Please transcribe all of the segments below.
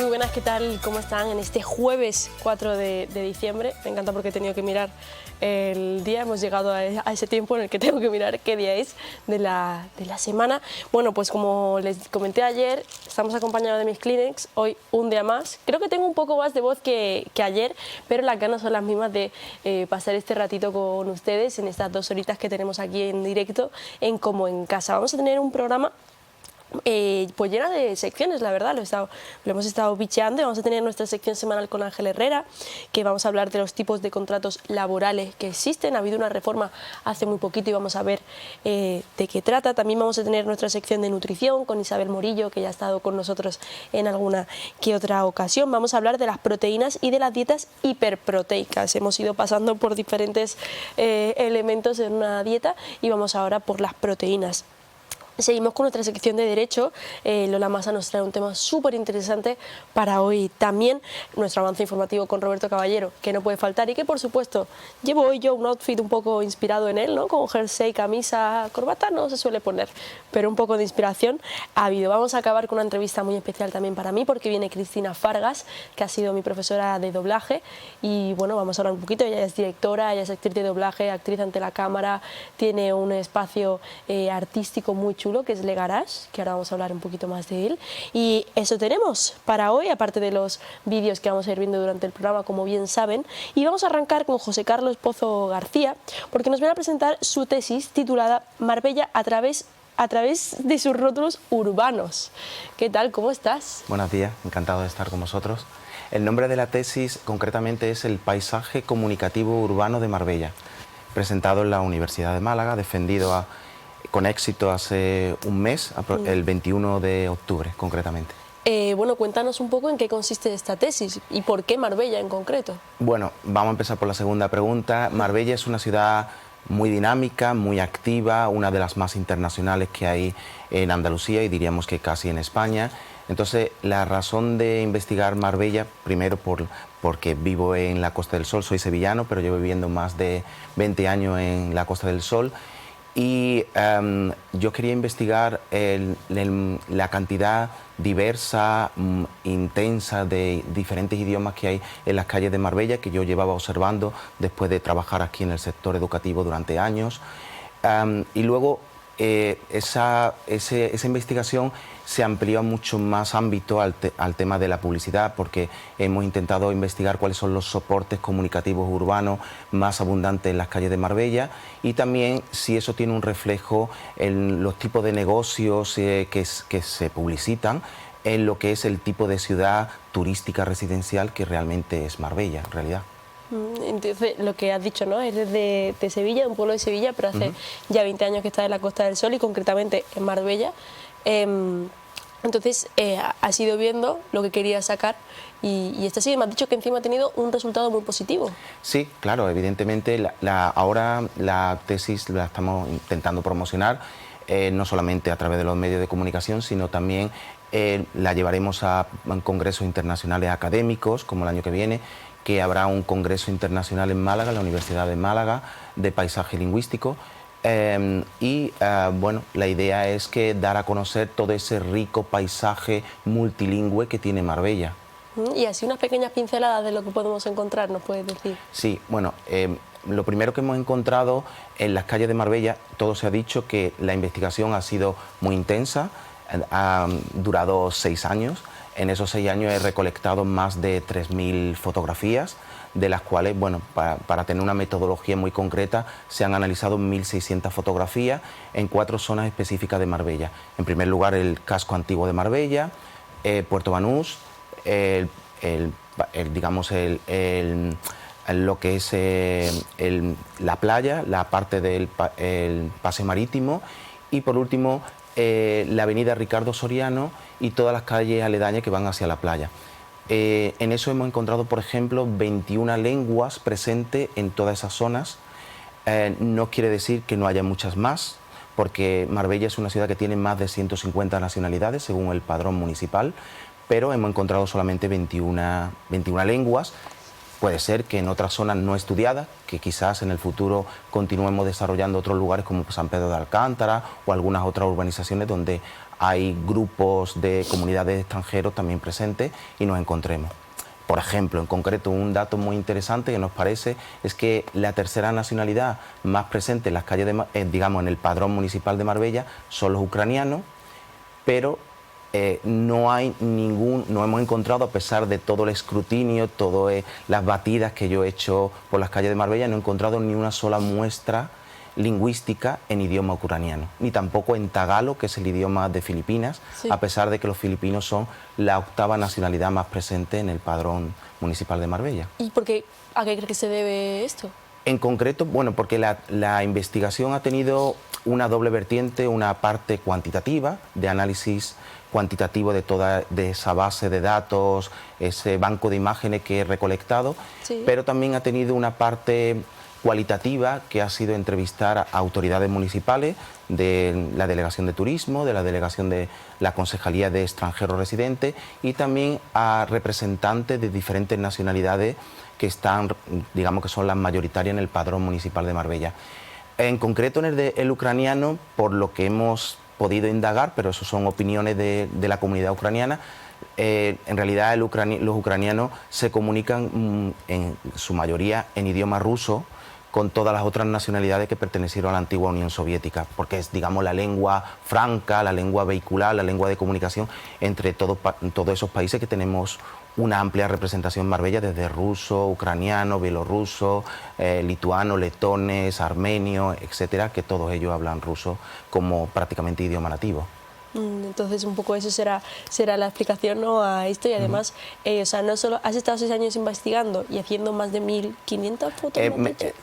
Muy buenas, ¿qué tal? ¿Cómo están? En este jueves 4 de diciembre, me encanta porque he tenido que mirar el día, hemos llegado a ese tiempo en el que tengo que mirar qué día es de la semana. Bueno, pues como les comenté ayer, estamos acompañados de mis Kleenex, hoy un día más. Creo que tengo un poco más de voz que ayer, pero las ganas son las mismas de pasar este ratito con ustedes en estas 2 horitas que tenemos aquí en directo en Como en Casa. Vamos a tener un programa pues llena de secciones, la verdad, lo hemos estado bicheando y vamos a tener nuestra sección semanal con Ángel Herrera, que vamos a hablar de los tipos de contratos laborales que existen. Ha habido una reforma hace muy poquito y vamos a ver de qué trata. También vamos a tener nuestra sección de nutrición con Isabel Morillo, que ya ha estado con nosotros en alguna que otra ocasión. Vamos a hablar de las proteínas y de las dietas hiperproteicas. Hemos ido pasando por diferentes elementos en una dieta y vamos ahora por las proteínas. Seguimos con nuestra sección de Derecho. Lola Massa nos trae un tema súper interesante para hoy. También nuestro avance informativo con Roberto Caballero, que no puede faltar y que, por supuesto, llevo hoy yo un outfit un poco inspirado en él, ¿no? Con jersey, camisa, corbata no se suele poner, pero un poco de inspiración ha habido. Vamos a acabar con una entrevista muy especial también para mí, porque viene Cristina Fargas, que ha sido mi profesora de doblaje, y bueno, vamos a hablar un poquito. Ella es directora, ella es actriz de doblaje, actriz ante la cámara, tiene un espacio artístico muy chulo, que es Le Garage, que ahora vamos a hablar un poquito más de él. Y eso tenemos para hoy, aparte de los vídeos que vamos a ir viendo durante el programa, como bien saben. Y vamos a arrancar con José Carlos Pozo García, porque nos viene a presentar su tesis titulada Marbella a través de sus rótulos urbanos. ¿Qué tal? ¿Cómo estás? Buenos días, encantado de estar con vosotros. El nombre de la tesis concretamente es El paisaje comunicativo urbano de Marbella, presentado en la Universidad de Málaga, defendido con éxito hace un mes, el 21 de octubre concretamente. Bueno, cuéntanos un poco en qué consiste esta tesis y por qué Marbella en concreto. Bueno, vamos a empezar por la segunda pregunta. Marbella es una ciudad muy dinámica, muy activa, una de las más internacionales que hay en Andalucía y diríamos que casi en España. Entonces, la razón de investigar Marbella, primero porque vivo en la Costa del Sol, soy sevillano, pero llevo viviendo más de 20 años en la Costa del Sol. Y yo quería investigar la cantidad diversa, intensa de diferentes idiomas que hay en las calles de Marbella, que yo llevaba observando después de trabajar aquí en el sector educativo durante años. Y luego esa investigación se amplió a mucho más ámbito al tema de la publicidad, porque hemos intentado investigar cuáles son los soportes comunicativos urbanos más abundantes en las calles de Marbella y también si eso tiene un reflejo en los tipos de negocios que se publicitan en lo que es el tipo de ciudad turística residencial que realmente es Marbella, en realidad. Entonces, lo que has dicho, ¿no? Eres de Sevilla, de un pueblo de Sevilla, pero hace ya 20 años que estás en la Costa del Sol y concretamente en Marbella. Entonces, has ido viendo lo que querías sacar y esta sí, me has dicho que encima ha tenido un resultado muy positivo. Sí, claro, evidentemente ahora la tesis la estamos intentando promocionar, no solamente a través de los medios de comunicación, sino también la llevaremos a congresos internacionales académicos, como el año que viene, que habrá un congreso internacional en Málaga, en la Universidad de Málaga, de paisaje lingüístico. Bueno, la idea es que dar a conocer todo ese rico paisaje multilingüe que tiene Marbella. Y así unas pequeñas pinceladas de lo que podemos encontrar, ¿nos puedes decir? Sí, bueno, lo primero que hemos encontrado en las calles de Marbella, todo se ha dicho que la investigación ha sido muy intensa, ha durado 6 años. En esos 6 años he recolectado más de 3.000 fotografías, de las cuales, bueno, para tener una metodología muy concreta, se han analizado 1.600 fotografías en 4 zonas específicas de Marbella. En primer lugar, el casco antiguo de Marbella, Puerto Banús, lo que es la playa, la parte del paseo marítimo y, por último, la avenida Ricardo Soriano y todas las calles aledañas que van hacia la playa. En eso hemos encontrado, por ejemplo, 21 lenguas presentes en todas esas zonas. No quiere decir que no haya muchas más, porque Marbella es una ciudad que tiene más de 150 nacionalidades, según el padrón municipal, pero hemos encontrado solamente 21 lenguas. Puede ser que en otras zonas no estudiadas, que quizás en el futuro continuemos desarrollando otros lugares como San Pedro de Alcántara o algunas otras urbanizaciones donde hay grupos de comunidades extranjeros también presentes y nos encontremos. Por ejemplo, en concreto, un dato muy interesante que nos parece es que la tercera nacionalidad más presente en las calles, digamos, en el padrón municipal de Marbella son los ucranianos, pero no hemos encontrado, a pesar de todo el escrutinio, todas las batidas que yo he hecho por las calles de Marbella, no he encontrado ni una sola muestra lingüística en idioma ucraniano, ni tampoco en tagalo, que es el idioma de Filipinas, sí, a pesar de que los filipinos son la octava nacionalidad más presente en el padrón municipal de Marbella. ¿Y por qué, a qué cree que se debe esto? En concreto, bueno, porque la investigación ha tenido una doble vertiente, una parte cuantitativa, de análisis cuantitativo de toda esa base de datos, ese banco de imágenes que he recolectado, sí, pero también ha tenido una parte cualitativa, que ha sido entrevistar a autoridades municipales de la Delegación de Turismo, de la Delegación de la Concejalía de Extranjeros Residentes y también a representantes de diferentes nacionalidades que están, digamos que son las mayoritarias en el padrón municipal de Marbella. En concreto en el ucraniano, por lo que hemos podido indagar, pero eso son opiniones de la comunidad ucraniana, en realidad los ucranianos se comunican en su mayoría en idioma ruso con todas las otras nacionalidades que pertenecieron a la antigua Unión Soviética, porque es, digamos, la lengua franca, la lengua vehicular, la lengua de comunicación entre todos esos países que tenemos una amplia representación en Marbella, desde ruso, ucraniano, bielorruso, lituano, letones, armenio, etcétera, que todos ellos hablan ruso como prácticamente idioma nativo. Entonces un poco eso será la explicación, ¿no?, a esto. Y además, o sea, no solo has estado 6 años investigando y haciendo más de 1.500 fotos.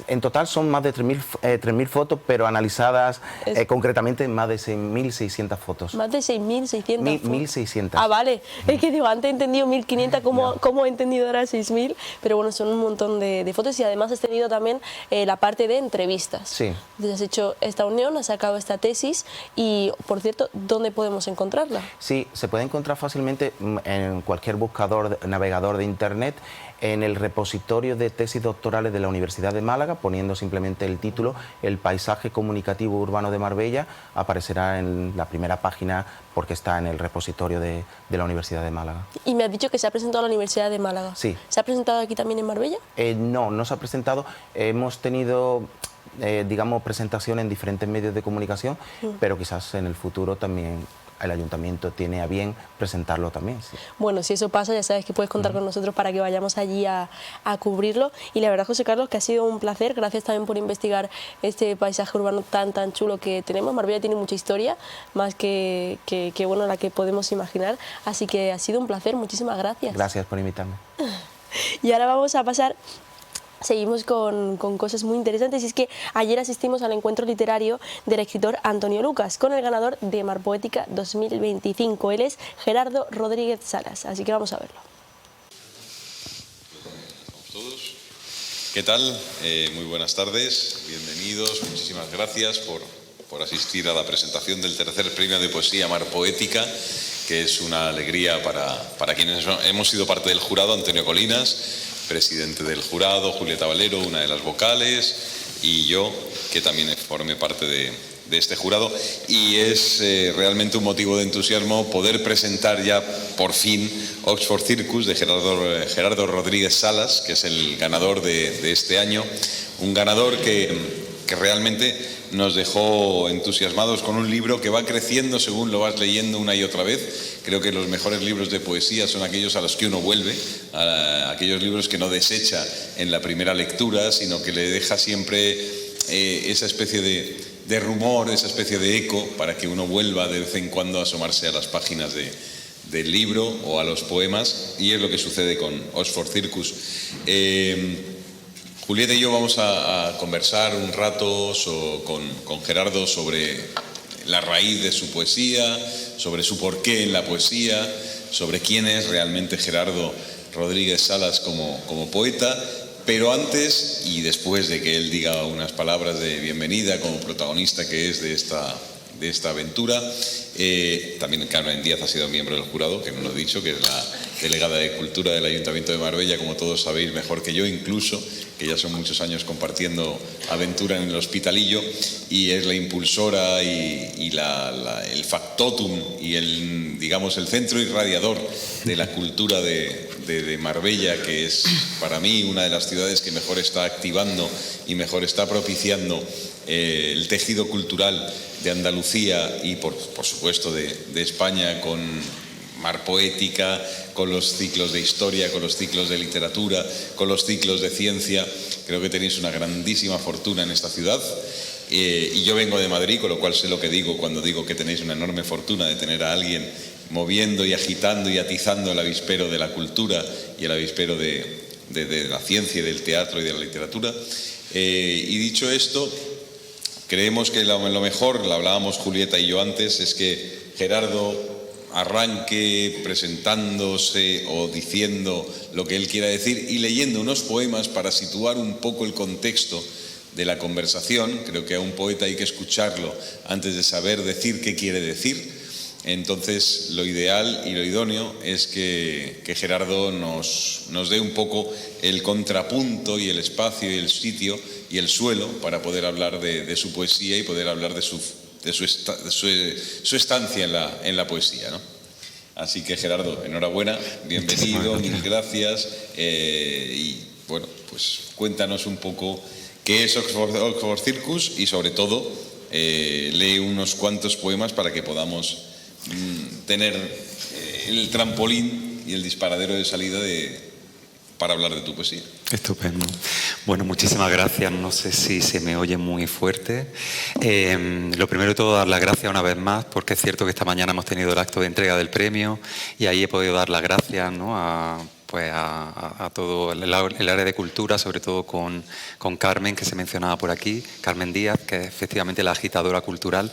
En total son más de 3.000 fotos, pero analizadas concretamente más de 6.600 fotos. Más de 6.600 1.600. Ah, vale. Es que digo, antes he entendido 1.500, ¿cómo he entendido ahora 6.000? Pero bueno, son un montón de fotos y además has tenido también la parte de entrevistas. Sí. Entonces has hecho esta unión, has sacado esta tesis y, por cierto, ¿dónde podemos encontrarla? Sí, se puede encontrar fácilmente en cualquier navegador de internet, en el repositorio de tesis doctorales de la Universidad de Málaga, poniendo simplemente el título El paisaje comunicativo urbano de Marbella, aparecerá en la primera página porque está en el repositorio de la Universidad de Málaga. Y me has dicho que se ha presentado a la Universidad de Málaga. Sí. ¿Se ha presentado aquí también en Marbella? No se ha presentado. Hemos tenido digamos, presentación en diferentes medios de comunicación, pero quizás en el futuro también el ayuntamiento tiene a bien presentarlo también. Sí. Bueno, si eso pasa, ya sabes que puedes contar con nosotros para que vayamos allí a cubrirlo. Y la verdad, José Carlos, que ha sido un placer. Gracias también por investigar este paisaje urbano tan chulo que tenemos. Marbella tiene mucha historia, más que bueno, la que podemos imaginar. Así que ha sido un placer. Muchísimas gracias. Gracias por invitarme. Y ahora vamos a pasar... Seguimos con cosas muy interesantes, y es que ayer asistimos al encuentro literario del escritor Antonio Lucas con el ganador de Mar Poética 2025. Él es Gerardo Rodríguez Salas, así que vamos a verlo. Hola a todos. ¿Qué tal? Muy buenas tardes, bienvenidos, muchísimas gracias por asistir a la presentación del tercer premio de poesía Mar Poética, que es una alegría para quienes hemos sido parte del jurado: Antonio Colinas, presidente del jurado, Julieta Valero, una de las vocales, y yo, que también formé parte de este jurado. Y es realmente un motivo de entusiasmo poder presentar ya por fin Oxford Circus de Gerardo Rodríguez Salas, que es el ganador de este año, un ganador que realmente nos dejó entusiasmados con un libro que va creciendo según lo vas leyendo una y otra vez. Creo que los mejores libros de poesía son aquellos a los que uno vuelve, aquellos libros que no desecha en la primera lectura, sino que le deja siempre esa especie de rumor, esa especie de eco, para que uno vuelva de vez en cuando a asomarse a las páginas del libro o a los poemas, y es lo que sucede con Oxford Circus. Julieta y yo vamos a conversar un rato con Gerardo sobre la raíz de su poesía, sobre su porqué en la poesía, sobre quién es realmente Gerardo Rodríguez Salas como poeta. Pero antes y después de que él diga unas palabras de bienvenida como protagonista que es de esta aventura, también Carmen Díaz ha sido miembro del jurado, que no lo he dicho, que es delegada de Cultura del Ayuntamiento de Marbella, como todos sabéis mejor que yo incluso, que ya son muchos años compartiendo aventura en el Hospitalillo, y es la impulsora y el factotum y el centro irradiador de la cultura de Marbella, que es para mí una de las ciudades que mejor está activando y mejor está propiciando el tejido cultural de Andalucía y por supuesto de España, con Mar Poética, con los ciclos de historia, con los ciclos de literatura, con los ciclos de ciencia. Creo que tenéis una grandísima fortuna en esta ciudad. Y yo vengo de Madrid, con lo cual sé lo que digo cuando digo que tenéis una enorme fortuna de tener a alguien moviendo y agitando y atizando el avispero de la cultura y el avispero de la ciencia y del teatro y de la literatura. Y dicho esto, creemos que lo mejor, lo hablábamos Julieta y yo antes, es que Gerardo arranque presentándose o diciendo lo que él quiera decir y leyendo unos poemas para situar un poco el contexto de la conversación. Creo que a un poeta hay que escucharlo antes de saber decir qué quiere decir. Entonces, lo ideal y lo idóneo es que Gerardo nos dé un poco el contrapunto y el espacio y el sitio y el suelo para poder hablar de su poesía y poder hablar de su estancia en la poesía, ¿no? Así que, Gerardo, enhorabuena, bienvenido, mil gracias. Y bueno, pues cuéntanos un poco qué es Oxford Circus y, sobre todo, lee unos cuantos poemas para que podamos tener el trampolín y el disparadero de salida para hablar de tu poesía. Estupendo. Bueno, muchísimas gracias. No sé si se me oye muy fuerte. Lo primero de todo, dar las gracias una vez más, porque es cierto que esta mañana hemos tenido el acto de entrega del premio y ahí he podido dar las gracias, ¿no?, a todo el área de cultura, sobre todo con Carmen, que se mencionaba por aquí, Carmen Díaz, que es efectivamente la agitadora cultural,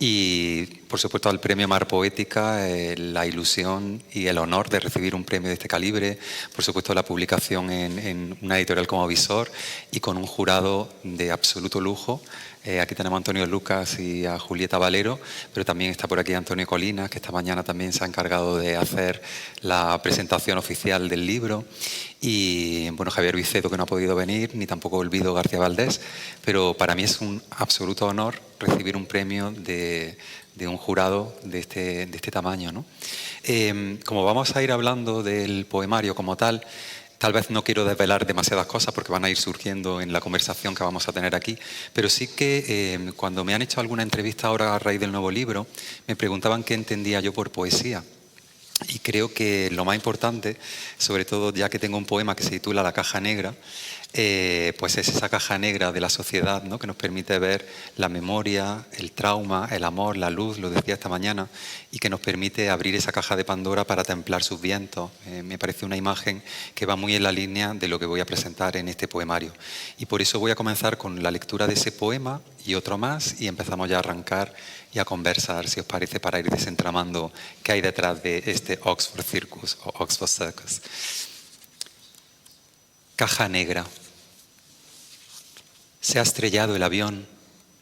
y por supuesto al premio Mar Poética, la ilusión y el honor de recibir un premio de este calibre, por supuesto la publicación en una editorial como Visor y con un jurado de absoluto lujo. Aquí tenemos a Antonio Lucas y a Julieta Valero, pero también está por aquí Antonio Colinas, que esta mañana también se ha encargado de hacer la presentación oficial del libro. Y bueno, Javier Vicedo, que no ha podido venir, ni tampoco Olvido García Valdés, pero para mí es un absoluto honor recibir un premio de un jurado de este tamaño, ¿no? Como vamos a ir hablando del poemario como tal, tal vez no quiero desvelar demasiadas cosas porque van a ir surgiendo en la conversación que vamos a tener aquí, pero sí que cuando me han hecho alguna entrevista ahora a raíz del nuevo libro, me preguntaban qué entendía yo por poesía. Y creo que lo más importante, sobre todo ya que tengo un poema que se titula La caja negra, pues es esa caja negra de la sociedad, ¿no?, que nos permite ver la memoria, el trauma, el amor, la luz, lo decía esta mañana, y que nos permite abrir esa caja de Pandora para templar sus vientos. Me parece una imagen que va muy en la línea de lo que voy a presentar en este poemario. Y por eso voy a comenzar con la lectura de ese poema y otro más, y empezamos ya a arrancar y a conversar, si os parece, para ir desentramando qué hay detrás de este Oxford Circus o Oxford Circus. Caja negra. Se ha estrellado el avión,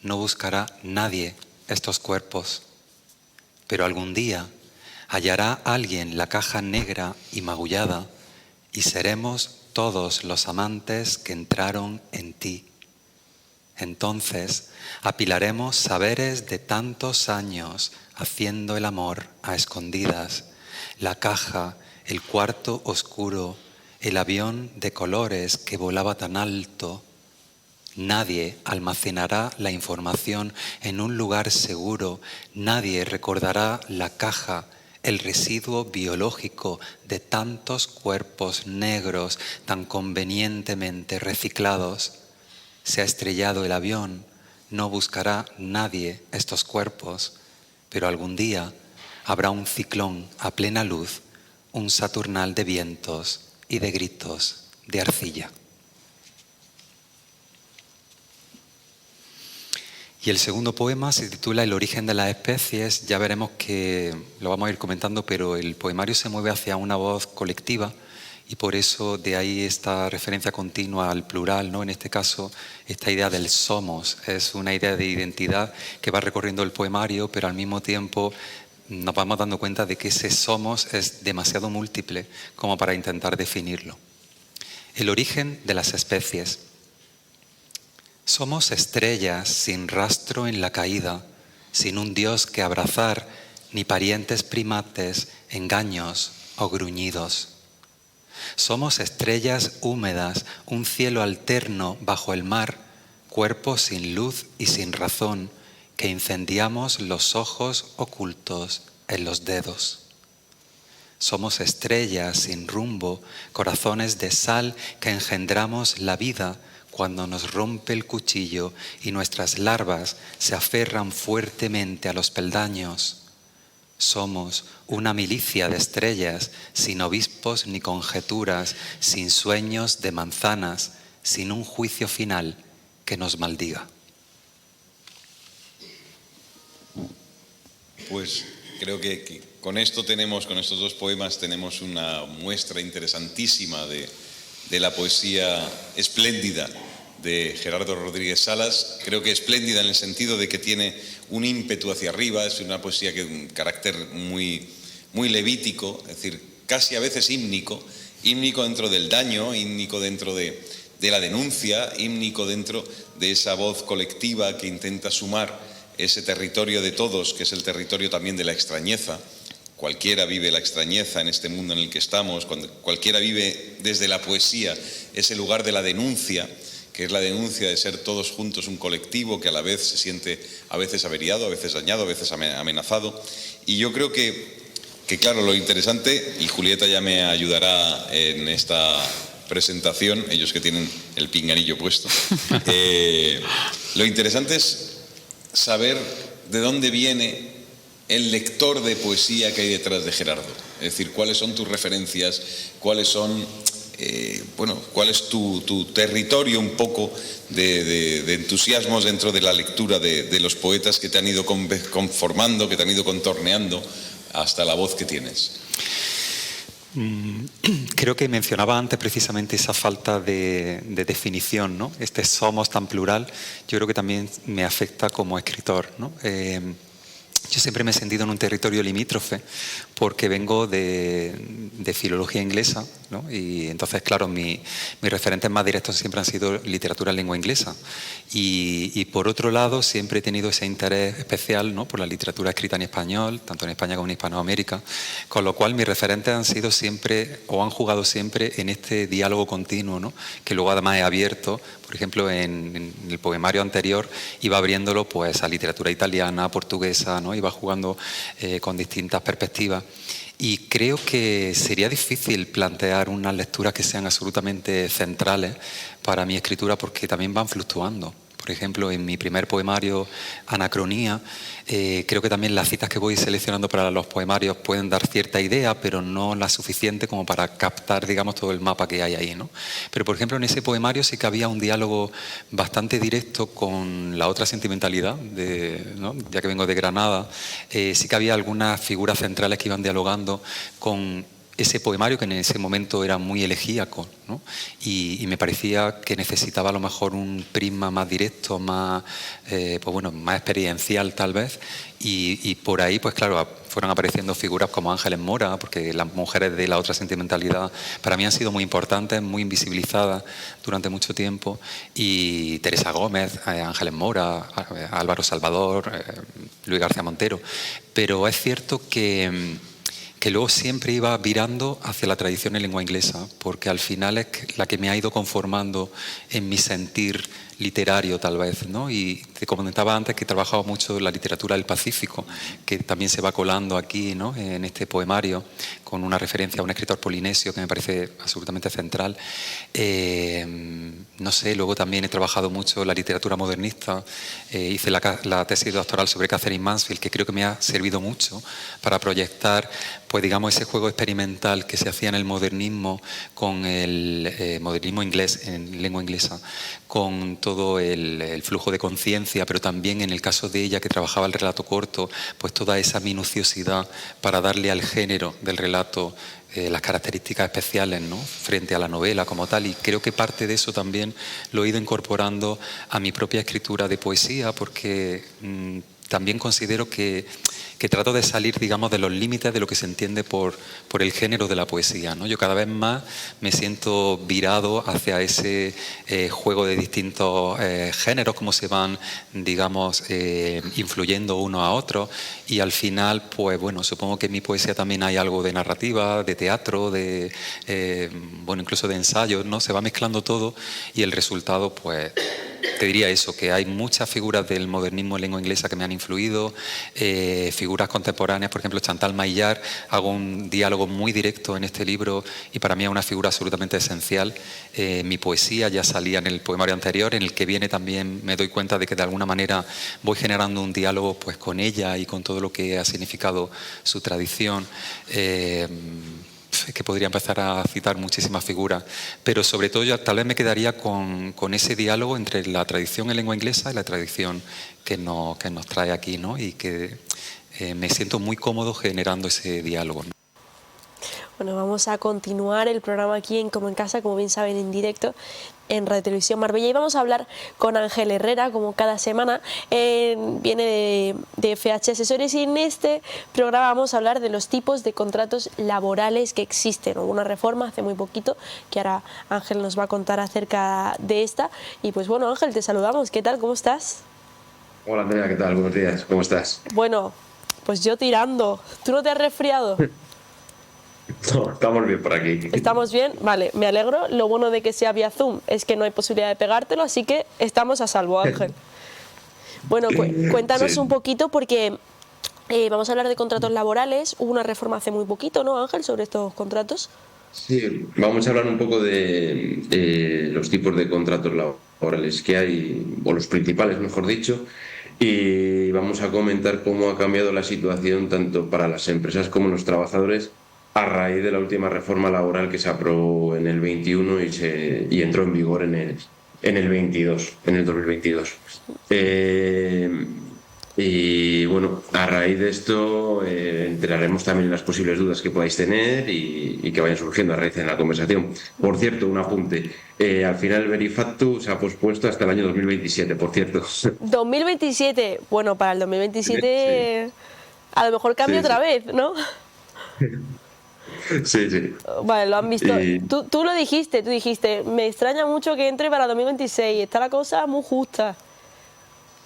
no buscará nadie estos cuerpos, pero algún día hallará alguien la caja negra y magullada y seremos todos los amantes que entraron en ti. Entonces apilaremos saberes de tantos años haciendo el amor a escondidas, la caja, el cuarto oscuro, el avión de colores que volaba tan alto. Nadie almacenará la información en un lugar seguro, nadie recordará la caja, el residuo biológico de tantos cuerpos negros tan convenientemente reciclados. Se ha estrellado el avión, no buscará nadie estos cuerpos, pero algún día habrá un ciclón a plena luz, un saturnal de vientos y de gritos de arcilla. Y el segundo poema se titula El origen de las especies. Ya veremos que lo vamos a ir comentando, pero el poemario se mueve hacia una voz colectiva y por eso de ahí esta referencia continua al plural, ¿no? En este caso, esta idea del somos es una idea de identidad que va recorriendo el poemario, pero al mismo tiempo nos vamos dando cuenta de que ese somos es demasiado múltiple como para intentar definirlo. El origen de las especies. Somos estrellas sin rastro en la caída, sin un Dios que abrazar, ni parientes primates, engaños o gruñidos. Somos estrellas húmedas, un cielo alterno bajo el mar, cuerpos sin luz y sin razón, que incendiamos los ojos ocultos en los dedos. Somos estrellas sin rumbo, corazones de sal que engendramos la vida cuando nos rompe el cuchillo y nuestras larvas se aferran fuertemente a los peldaños. Somos una milicia de estrellas, sin obispos ni conjeturas, sin sueños de manzanas, sin un juicio final que nos maldiga. Pues creo que con estos dos poemas tenemos una muestra interesantísima de la poesía espléndida de Gerardo Rodríguez Salas. Creo que espléndida en el sentido de que tiene un ímpetu hacia arriba, es una poesía que un carácter muy, muy levítico, es decir, casi a veces hímnico dentro del daño, hímnico dentro de la denuncia, hímnico dentro de esa voz colectiva que intenta sumar ese territorio de todos, que es el territorio también de la extrañeza. Cualquiera vive la extrañeza en este mundo en el que estamos, cualquiera vive desde la poesía ese lugar de la denuncia, que es la denuncia de ser todos juntos un colectivo que a la vez se siente a veces averiado, a veces dañado, a veces amenazado. Y yo creo que claro, lo interesante, y Julieta ya me ayudará en esta presentación, ellos que tienen el pinganillo puesto, lo interesante es saber de dónde viene el lector de poesía que hay detrás de Gerardo. Es decir, cuáles son tus referencias, cuáles son, cuál es tu territorio un poco de entusiasmos dentro de la lectura de los poetas que te han ido conformando, que te han ido contorneando hasta la voz que tienes. Creo que mencionaba antes precisamente esa falta de definición, ¿no? Este somos tan plural, yo creo que también me afecta como escritor, ¿no? Yo siempre me he sentido en un territorio limítrofe porque vengo de filología inglesa, ¿no? Y entonces, claro, mis referentes más directos siempre han sido literatura en lengua inglesa. Y por otro lado, siempre he tenido ese interés especial, ¿no? Por la literatura escrita en español, tanto en España como en Hispanoamérica, con lo cual mis referentes han sido siempre, o han jugado siempre en este diálogo continuo, ¿no? Que luego además he abierto. Por ejemplo, en el poemario anterior iba abriéndolo pues a literatura italiana, portuguesa, ¿no? Iba jugando con distintas perspectivas. Y creo que sería difícil plantear unas lecturas que sean absolutamente centrales para mi escritura porque también van fluctuando. Por ejemplo, en mi primer poemario, Anacronía, creo que también las citas que voy seleccionando para los poemarios pueden dar cierta idea, pero no la suficiente como para captar, digamos, todo el mapa que hay ahí, ¿no? Pero, por ejemplo, en ese poemario sí que había un diálogo bastante directo con la otra sentimentalidad, ¿no? Ya que vengo de Granada, sí que había algunas figuras centrales que iban dialogando con ese poemario que en ese momento era muy elegíaco, ¿no? Y me parecía que necesitaba a lo mejor un prisma más directo, más, más experiencial tal vez, y por ahí, pues claro, fueron apareciendo figuras como Ángeles Mora, porque las mujeres de la otra sentimentalidad para mí han sido muy importantes, muy invisibilizadas durante mucho tiempo, y Teresa Gómez, Ángeles Mora, Álvaro Salvador, Luis García Montero, pero es cierto que luego siempre iba virando hacia la tradición en lengua inglesa, porque al final es la que me ha ido conformando en mi sentir literario tal vez, ¿no? Y te comentaba antes que he trabajado mucho la literatura del Pacífico, que también se va colando aquí, ¿no? En este poemario, con una referencia a un escritor polinesio que me parece absolutamente central. No sé, luego también he trabajado mucho la literatura modernista, hice la tesis doctoral sobre Catherine Mansfield, que creo que me ha servido mucho para proyectar, pues digamos, ese juego experimental que se hacía en el modernismo con el modernismo inglés, en lengua inglesa, con todo el flujo de conciencia, pero también en el caso de ella que trabajaba el relato corto, pues toda esa minuciosidad para darle al género del relato las características especiales, ¿no? Frente a la novela como tal, y creo que parte de eso también lo he ido incorporando a mi propia escritura de poesía, porque también considero que trato de salir, digamos, de los límites de lo que se entiende por el género de la poesía, ¿no? Yo cada vez más me siento virado hacia ese juego de distintos géneros, cómo se van, digamos, influyendo uno a otro, y al final, pues bueno, supongo que en mi poesía también hay algo de narrativa, de teatro, de bueno, incluso de ensayo, ¿no? Se va mezclando todo y el resultado, pues te diría eso, que hay muchas figuras del modernismo en lengua inglesa que me han influido, figuras contemporáneas, por ejemplo Chantal Maillard. Hago un diálogo muy directo en este libro y para mí es una figura absolutamente esencial. Mi poesía ya salía en el poemario anterior, en el que viene también me doy cuenta de que de alguna manera voy generando un diálogo pues con ella y con todo lo que ha significado su tradición. Que podría empezar a citar muchísimas figuras, pero sobre todo yo tal vez me quedaría con ese diálogo entre la tradición en lengua inglesa y la tradición que nos trae aquí, ¿no? Y que me siento muy cómodo generando ese diálogo, ¿no? Bueno, vamos a continuar el programa aquí en Como en Casa, como bien saben, en directo en Radio Televisión Marbella, y vamos a hablar con Ángel Herrera, como cada semana. Viene de FH Asesores, y en este programa vamos a hablar de los tipos de contratos laborales que existen. Hubo una reforma hace muy poquito que ahora Ángel nos va a contar acerca de esta. Y pues bueno, Ángel, te saludamos. ¿Qué tal? ¿Cómo estás? Hola Andrea, ¿qué tal? Buenos días, ¿cómo estás? Bueno, pues yo tirando. ¿Tú no te has resfriado? No, estamos bien por aquí. ¿Estamos bien? Vale, me alegro. Lo bueno de que sea vía Zoom es que no hay posibilidad de pegártelo, así que estamos a salvo, Ángel. Bueno, cuéntanos Sí. un poquito, porque vamos a hablar de contratos laborales. Hubo una reforma hace muy poquito, ¿no, Ángel, sobre estos contratos? Sí, vamos a hablar un poco de los tipos de contratos laborales que hay, o los principales, mejor dicho, y vamos a comentar cómo ha cambiado la situación tanto para las empresas como los trabajadores a raíz de la última reforma laboral que se aprobó en el 21 y entró en vigor en el 22, en el 2022. Y bueno, a raíz de esto enteraremos también las posibles dudas que podáis tener y que vayan surgiendo a raíz de la conversación. Por cierto, un apunte. Al final el Verifactu se ha pospuesto hasta el año 2027, por cierto. 2027. Bueno, para el 2027 a lo mejor cambia Sí, otra sí. vez, ¿no? Sí, sí. Vale, lo han visto. Y- Tú lo dijiste, me extraña mucho que entre para 2026. Está la cosa muy justa.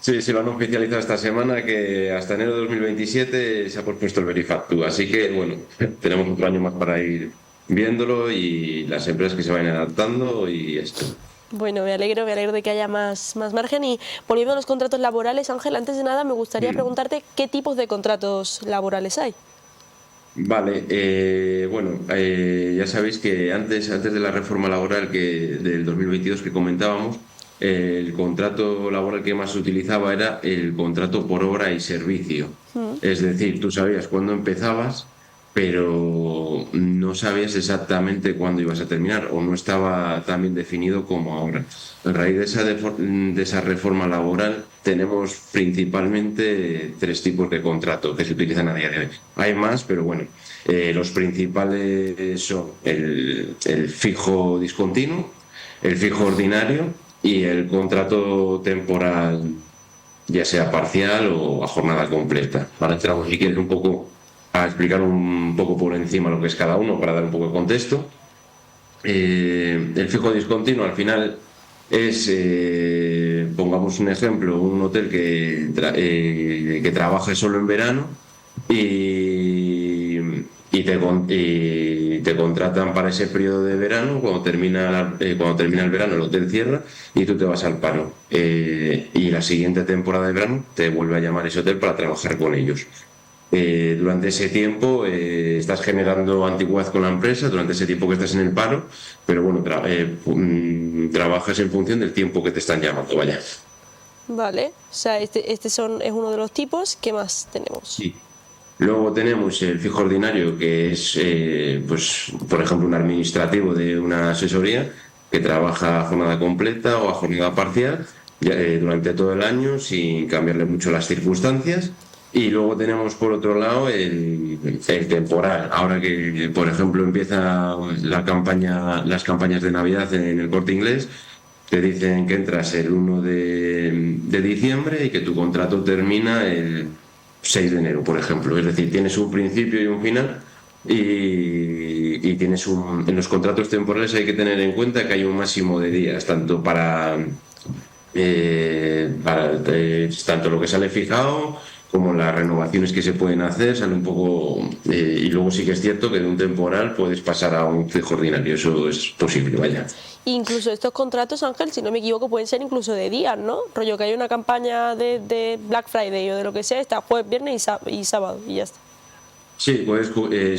Sí, sí, lo han oficializado esta semana que hasta enero de 2027 se ha pospuesto el Verifactu. Así que, bueno, tenemos otro año más para ir viéndolo y las empresas que se vayan adaptando y esto. Bueno, me alegro de que haya más margen. Y volviendo a los contratos laborales, Ángel, antes de nada me gustaría preguntarte qué tipos de contratos laborales hay. Vale, bueno, ya sabéis que antes de la reforma laboral del 2022 que comentábamos, el contrato laboral que más se utilizaba era el contrato por obra y servicio. Es decir, tú sabías cuándo empezabas, pero no sabías exactamente cuándo ibas a terminar o no estaba tan bien definido como ahora. A raíz de esa reforma laboral tenemos principalmente tres tipos de contrato que se utilizan a día de hoy. Hay más, pero bueno, los principales son el fijo discontinuo, el fijo ordinario y el contrato temporal, ya sea parcial o a jornada completa. Ahora entramos, si quieres, un poco a explicar un poco por encima lo que es cada uno para dar un poco de contexto. El fijo discontinuo al final es, pongamos un ejemplo, un hotel que trabaje solo en verano y te contratan para ese periodo de verano. Cuando termina el verano el hotel cierra y tú te vas al paro. Y la siguiente temporada de verano te vuelve a llamar ese hotel para trabajar con ellos. Durante ese tiempo estás generando antigüedad con la empresa, durante ese tiempo que estás en el paro, pero bueno, trabajas en función del tiempo que te están llamando, vaya. Vale, o sea, es uno de los tipos. ¿Qué más tenemos? Sí. Luego tenemos el fijo ordinario, que es, pues, por ejemplo, un administrativo de una asesoría que trabaja a jornada completa o a jornada parcial durante todo el año sin cambiarle mucho las circunstancias. Y luego tenemos por otro lado el temporal. Ahora que, por ejemplo, empieza las campañas de Navidad en el Corte Inglés, te dicen que entras el 1 de diciembre y que tu contrato termina el 6 de enero, por ejemplo. Es decir, tienes un principio y un final y tienes en los contratos temporales hay que tener en cuenta que hay un máximo de días, tanto tanto lo que sale fijado como las renovaciones que se pueden hacer, sale un poco... y luego sí que es cierto que de un temporal puedes pasar a un fijo ordinario, eso es posible, vaya. Incluso estos contratos, Ángel, si no me equivoco, pueden ser incluso de días, ¿no? Rollo que hay una campaña de Black Friday o de lo que sea, está jueves, viernes y sábado y ya está. Sí, puedes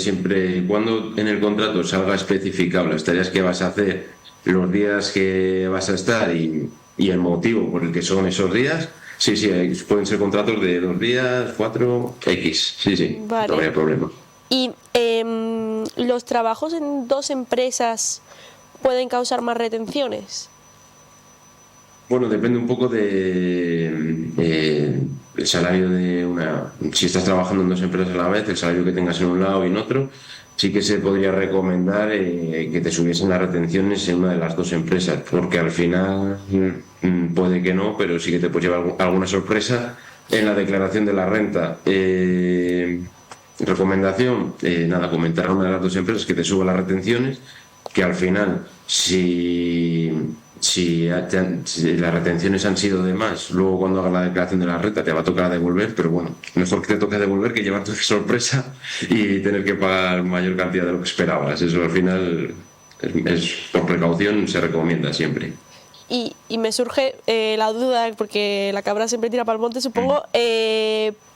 siempre y cuando en el contrato salga especificado las tareas que vas a hacer, los días que vas a estar y el motivo por el que son esos días. Sí, pueden ser contratos de 2 días, 4, X. Sí, vale. No habría problema. ¿Y los trabajos en 2 empresas pueden causar más retenciones? Bueno, depende un poco de el salario de una... Si estás trabajando en 2 empresas a la vez, el salario que tengas en un lado y en otro, sí que se podría recomendar que te subiesen las retenciones en una de las 2 empresas, porque al final puede que no, pero sí que te puedes llevar alguna sorpresa en la declaración de la renta. Recomendación, comentar a una de las 2 empresas que te suba las retenciones, que al final, si las retenciones han sido de más, luego cuando hagas la declaración de la renta te va a tocar devolver, pero bueno, mejor que te toque devolver que llevarte una sorpresa y tener que pagar mayor cantidad de lo que esperabas. Eso al final, por precaución, se recomienda siempre. Y me surge la duda, porque la cabra siempre tira para el monte, supongo.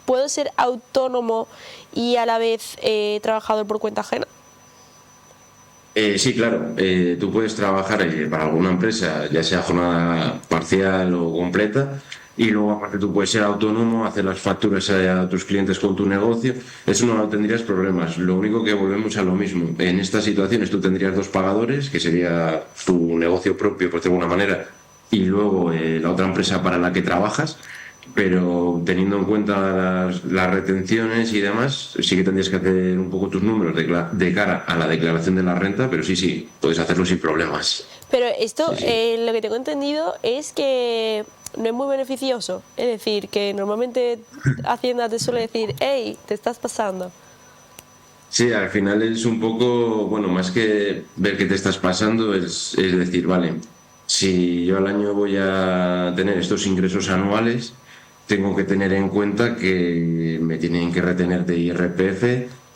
¿Puedo ser autónomo y a la vez trabajador por cuenta ajena? Sí, claro. Tú puedes trabajar para alguna empresa, ya sea jornada parcial o completa, y luego aparte tú puedes ser autónomo, hacer las facturas a tus clientes con tu negocio. Eso no tendrías problemas. Lo único que volvemos a lo mismo. En estas situaciones tú tendrías 2 pagadores, que sería tu negocio propio, por decirlo de alguna manera, y luego la otra empresa para la que trabajas. Pero teniendo en cuenta las retenciones y demás, sí que tendrías que hacer un poco tus números de cara a la declaración de la renta, pero sí, puedes hacerlo sin problemas. Pero esto, Sí. lo que tengo entendido es que no es muy beneficioso. Es decir, que normalmente Hacienda te suele decir, hey, te estás pasando. Sí, al final es un poco, bueno, más que ver qué te estás pasando, es decir, vale, si yo al año voy a tener estos ingresos anuales, tengo que tener en cuenta que me tienen que retener de IRPF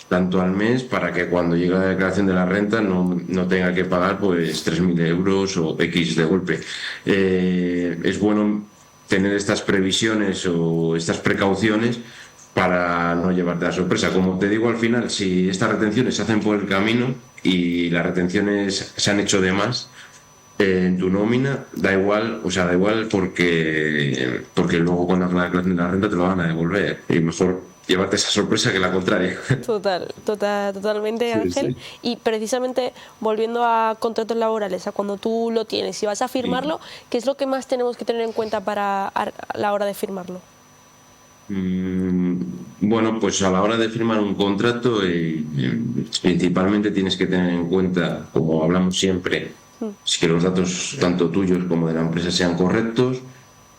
tanto al mes para que cuando llegue la declaración de la renta no tenga que pagar pues 3.000 euros o X de golpe. Es bueno tener estas previsiones o estas precauciones para no llevarte a sorpresa. Como te digo, al final, si estas retenciones se hacen por el camino y las retenciones se han hecho de más, en tu nómina da igual porque luego cuando hagas la declaración de la renta te lo van a devolver y mejor llevarte esa sorpresa que la contraria. Totalmente, Sí, Ángel. sí. Y precisamente volviendo a contratos laborales, a cuando tú lo tienes y vas a firmarlo, ¿qué es lo que más tenemos que tener en cuenta para a la hora de firmarlo? Bueno, pues a la hora de firmar un contrato, principalmente tienes que tener en cuenta, como hablamos siempre, que los datos tanto tuyos como de la empresa sean correctos,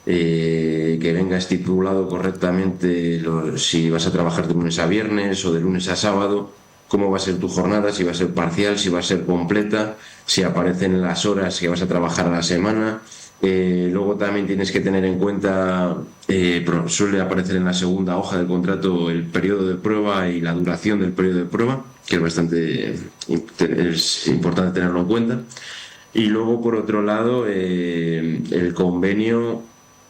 que venga estipulado correctamente si vas a trabajar de lunes a viernes o de lunes a sábado, cómo va a ser tu jornada, si va a ser parcial, si va a ser completa, si aparecen las horas que vas a trabajar a la semana. Luego también tienes que tener en cuenta, suele aparecer en la segunda hoja del contrato el periodo de prueba y la duración del periodo de prueba, que es importante tenerlo en cuenta. Y luego, por otro lado, el convenio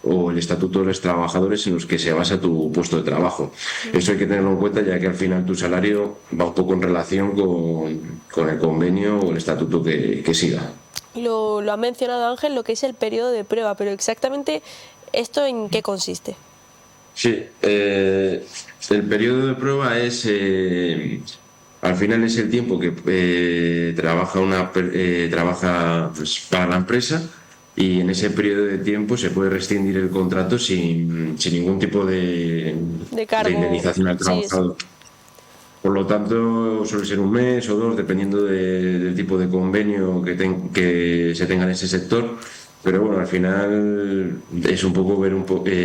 o el estatuto de los trabajadores en los que se basa tu puesto de trabajo. Eso hay que tenerlo en cuenta, ya que al final tu salario va un poco en relación con el convenio o el estatuto que siga. Lo ha mencionado Ángel, lo que es el periodo de prueba, pero exactamente ¿esto en qué consiste? Sí, el periodo de prueba al final es el tiempo que trabaja pues, para la empresa, y en ese periodo de tiempo se puede rescindir el contrato sin ningún tipo de cargo, indemnización al trabajador. Sí. Por lo tanto, suele ser 1 mes o 2, dependiendo del tipo de convenio que se tenga en ese sector. Pero bueno, al final es un poco ver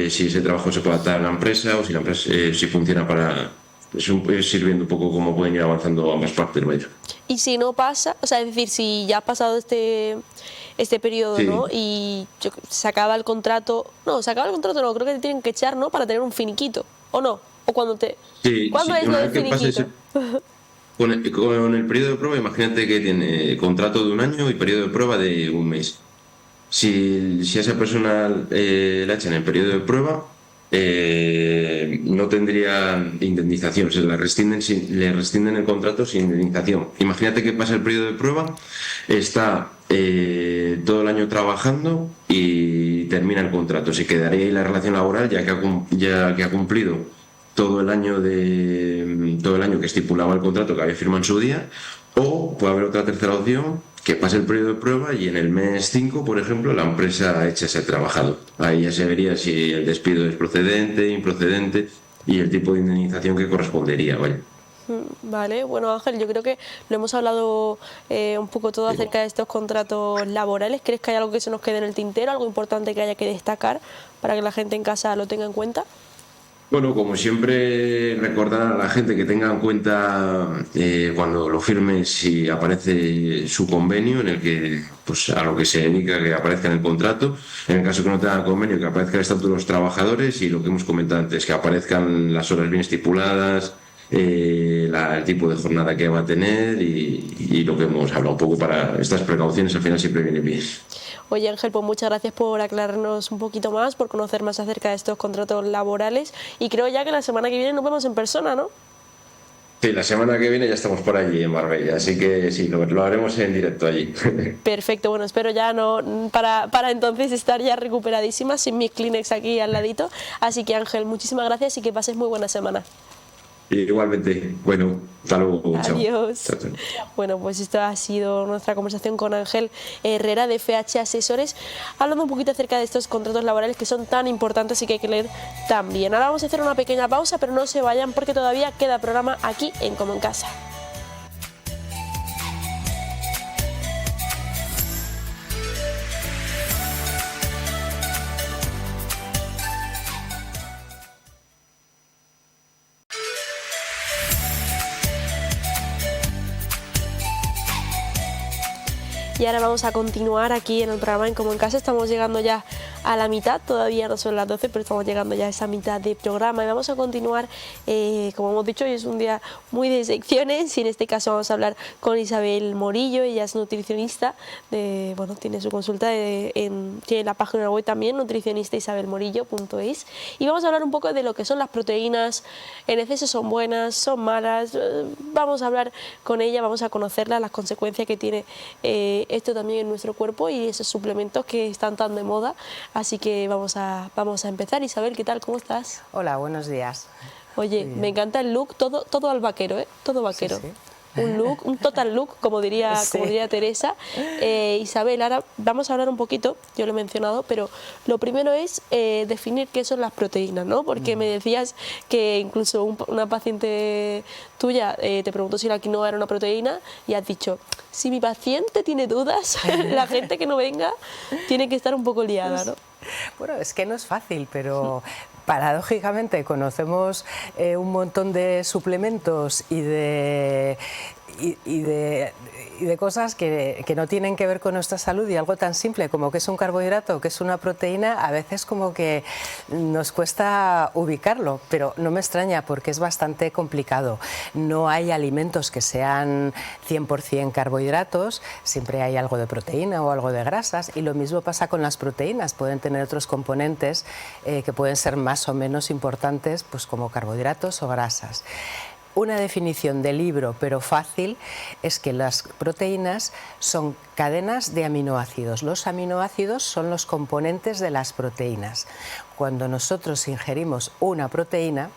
si ese trabajo se puede adaptar a la empresa o si la empresa si funciona para... es ir viendo un poco cómo pueden ir avanzando ambas partes, vaya. Y si no pasa, o sea, es decir, si ya ha pasado este periodo, Sí. ¿no? Y se acaba el contrato, no, se acaba el contrato, no, creo que te tienen que echar, ¿no? Para tener un finiquito, ¿o no? O cuando te... Sí, ¿Cuándo sí, es lo una del vez que pase finiquito? con el periodo de prueba, imagínate que tiene contrato de un año y periodo de prueba de un mes. Si a esa persona la echan en el periodo de prueba, no tendría indemnización, se le rescinden el contrato sin indemnización. Imagínate que pasa el periodo de prueba, está todo el año trabajando y termina el contrato. Se quedaría ahí la relación laboral ya que ha cumplido todo el año que estipulaba el contrato que había firmado en su día, o puede haber otra tercera opción que pase el periodo de prueba y en el mes 5, por ejemplo, la empresa echa ese trabajador. Ahí ya se vería si el despido es procedente, improcedente y el tipo de indemnización que correspondería, vaya. Vale, bueno Ángel, yo creo que lo hemos hablado un poco todo acerca de estos contratos laborales. ¿Crees que hay algo que se nos quede en el tintero, algo importante que haya que destacar para que la gente en casa lo tenga en cuenta? Bueno, como siempre, recordar a la gente que tenga en cuenta cuando lo firme si aparece su convenio en el que, pues a lo que se dedica, que aparezca en el contrato. En el caso que no tenga convenio, que aparezca el estatuto de los trabajadores y lo que hemos comentado antes, que aparezcan las horas bien estipuladas, el tipo de jornada que va a tener y lo que hemos hablado un poco para estas precauciones al final siempre viene bien. Oye Ángel, pues muchas gracias por aclararnos un poquito más, por conocer más acerca de estos contratos laborales y creo ya que la semana que viene nos vemos en persona, ¿no? Sí, la semana que viene ya estamos por allí en Marbella, así que sí, lo haremos en directo allí. Perfecto, bueno, espero ya no para entonces estar ya recuperadísima sin mis Kleenex aquí al ladito. Así que Ángel, muchísimas gracias y que pases muy buena semana. Igualmente, bueno, hasta luego, chao. Adiós. Chao, chao. Bueno, pues esto ha sido nuestra conversación con Ángel Herrera de FH Asesores, hablando un poquito acerca de estos contratos laborales que son tan importantes y que hay que leer también. Ahora vamos a hacer una pequeña pausa, pero no se vayan porque todavía queda programa aquí en Como en Casa. Y ahora vamos a continuar aquí en el programa en Como en Casa. Estamos llegando ya a la mitad, todavía no son las 12, pero estamos llegando ya a esa mitad de programa y vamos a continuar, como hemos dicho, hoy es un día muy de secciones y en este caso vamos a hablar con Isabel Morillo. Ella es nutricionista, bueno, tiene su consulta, tiene la página web también, nutricionistaisabelmorillo.es, y vamos a hablar un poco de lo que son las proteínas, en exceso son buenas, son malas. Vamos a hablar con ella, vamos a conocerla, las consecuencias que tiene esto también en nuestro cuerpo y esos suplementos que están tan de moda. Así que vamos a empezar. Isabel, ¿qué tal? ¿Cómo estás? Hola, buenos días. Oye, me encanta el look, todo al vaquero, ¿eh? Todo vaquero. Sí, sí. Un total look, como diría Teresa. Isabel, ahora vamos a hablar un poquito, yo lo he mencionado, pero lo primero es definir qué son las proteínas, ¿no? Porque me decías que incluso una paciente tuya te preguntó si la quinoa era una proteína y has dicho, si mi paciente tiene dudas, la gente que no venga tiene que estar un poco liada, ¿no? Bueno, es que no es fácil, pero paradójicamente conocemos un montón de suplementos y de cosas que no tienen que ver con nuestra salud, y algo tan simple como que es un carbohidrato, que es una proteína, a veces como que nos cuesta ubicarlo, pero no me extraña porque es bastante complicado. No hay alimentos que sean 100% carbohidratos, siempre hay algo de proteína o algo de grasas, y lo mismo pasa con las proteínas, pueden tener otros componentes que pueden ser más o menos importantes, pues como carbohidratos o grasas. Una definición de libro, pero fácil, es que las proteínas son cadenas de aminoácidos. Los aminoácidos son los componentes de las proteínas. Cuando nosotros ingerimos una proteína,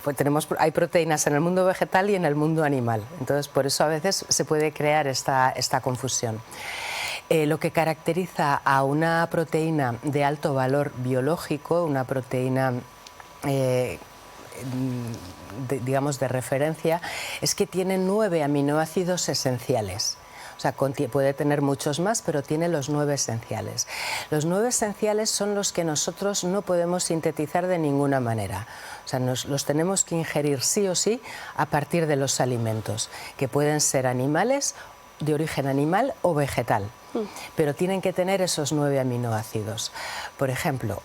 pues hay proteínas en el mundo vegetal y en el mundo animal. Entonces, por eso a veces se puede crear esta confusión. Lo que caracteriza a una proteína de alto valor biológico, una proteína digamos de referencia, es que tiene 9 aminoácidos esenciales. O sea, puede tener muchos más, pero tiene los 9 esenciales. Los 9 esenciales son los que nosotros no podemos sintetizar de ninguna manera. O sea, los tenemos que ingerir sí o sí a partir de los alimentos, que pueden ser animales, de origen animal o vegetal, pero tienen que tener esos 9 aminoácidos. Por ejemplo,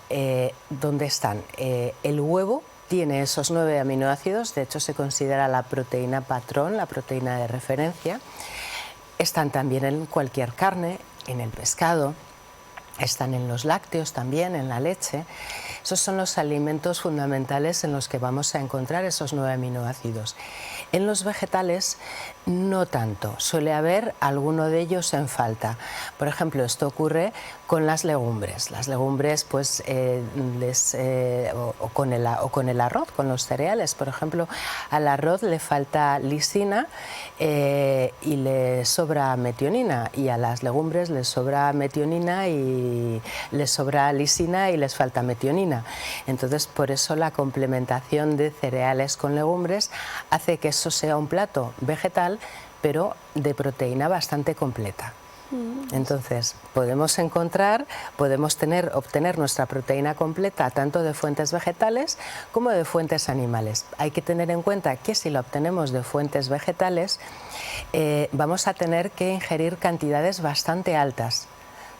¿dónde están? El huevo tiene esos 9 aminoácidos, de hecho se considera la proteína patrón, la proteína de referencia. Están también en cualquier carne, en el pescado, están en los lácteos también, en la leche. Esos son los alimentos fundamentales en los que vamos a encontrar esos 9 aminoácidos. En los vegetales no tanto, suele haber alguno de ellos en falta. Por ejemplo, esto ocurre con las legumbres. Las legumbres pues, o con el arroz, con los cereales. Por ejemplo, al arroz le falta lisina y le sobra metionina, y a las legumbres les sobra metionina y les sobra lisina y les falta metionina. Entonces, por eso la complementación de cereales con legumbres hace que eso sea un plato vegetal, pero de proteína bastante completa. Entonces, podemos obtener nuestra proteína completa tanto de fuentes vegetales como de fuentes animales. Hay que tener en cuenta que si la obtenemos de fuentes vegetales, vamos a tener que ingerir cantidades bastante altas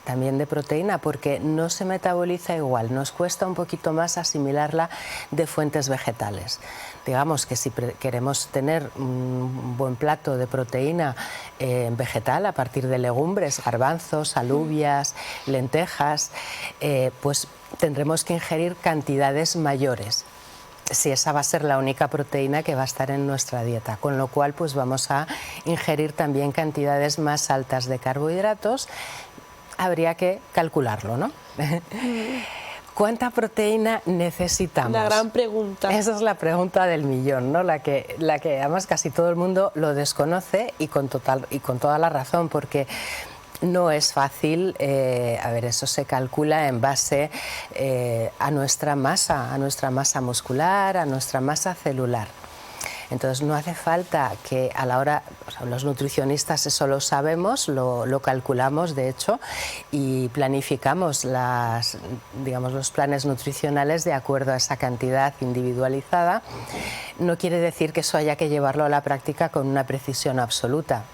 también de proteína, porque no se metaboliza igual, nos cuesta un poquito más asimilarla de fuentes vegetales. Digamos que si queremos tener un buen plato de proteína vegetal a partir de legumbres, garbanzos, alubias, lentejas, pues tendremos que ingerir cantidades mayores, si esa va a ser la única proteína que va a estar en nuestra dieta, con lo cual pues vamos a ingerir también cantidades más altas de carbohidratos. Habría que calcularlo, ¿no? ¿Cuánta proteína necesitamos? La gran pregunta. Esa es la pregunta del millón, ¿no? La que además casi todo el mundo lo desconoce y con toda la razón, porque no es fácil. Eso se calcula en base a nuestra masa muscular, a nuestra masa celular. Entonces no hace falta que a la hora, los nutricionistas eso lo sabemos, lo calculamos de hecho, y planificamos los planes nutricionales de acuerdo a esa cantidad individualizada. No quiere decir que eso haya que llevarlo a la práctica con una precisión absoluta.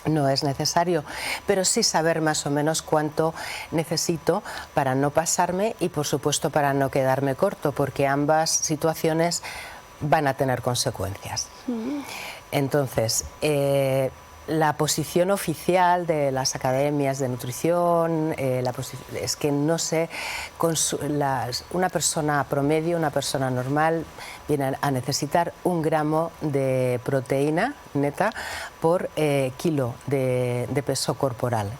No es necesario, pero sí saber más o menos cuánto necesito para no pasarme y por supuesto para no quedarme corto, porque ambas situaciones van a tener consecuencias. Entonces, la posición oficial de las academias de nutrición es que no sé, una persona promedio, una persona normal, viene a necesitar 1 gramo de proteína neta por kilo de peso corporal.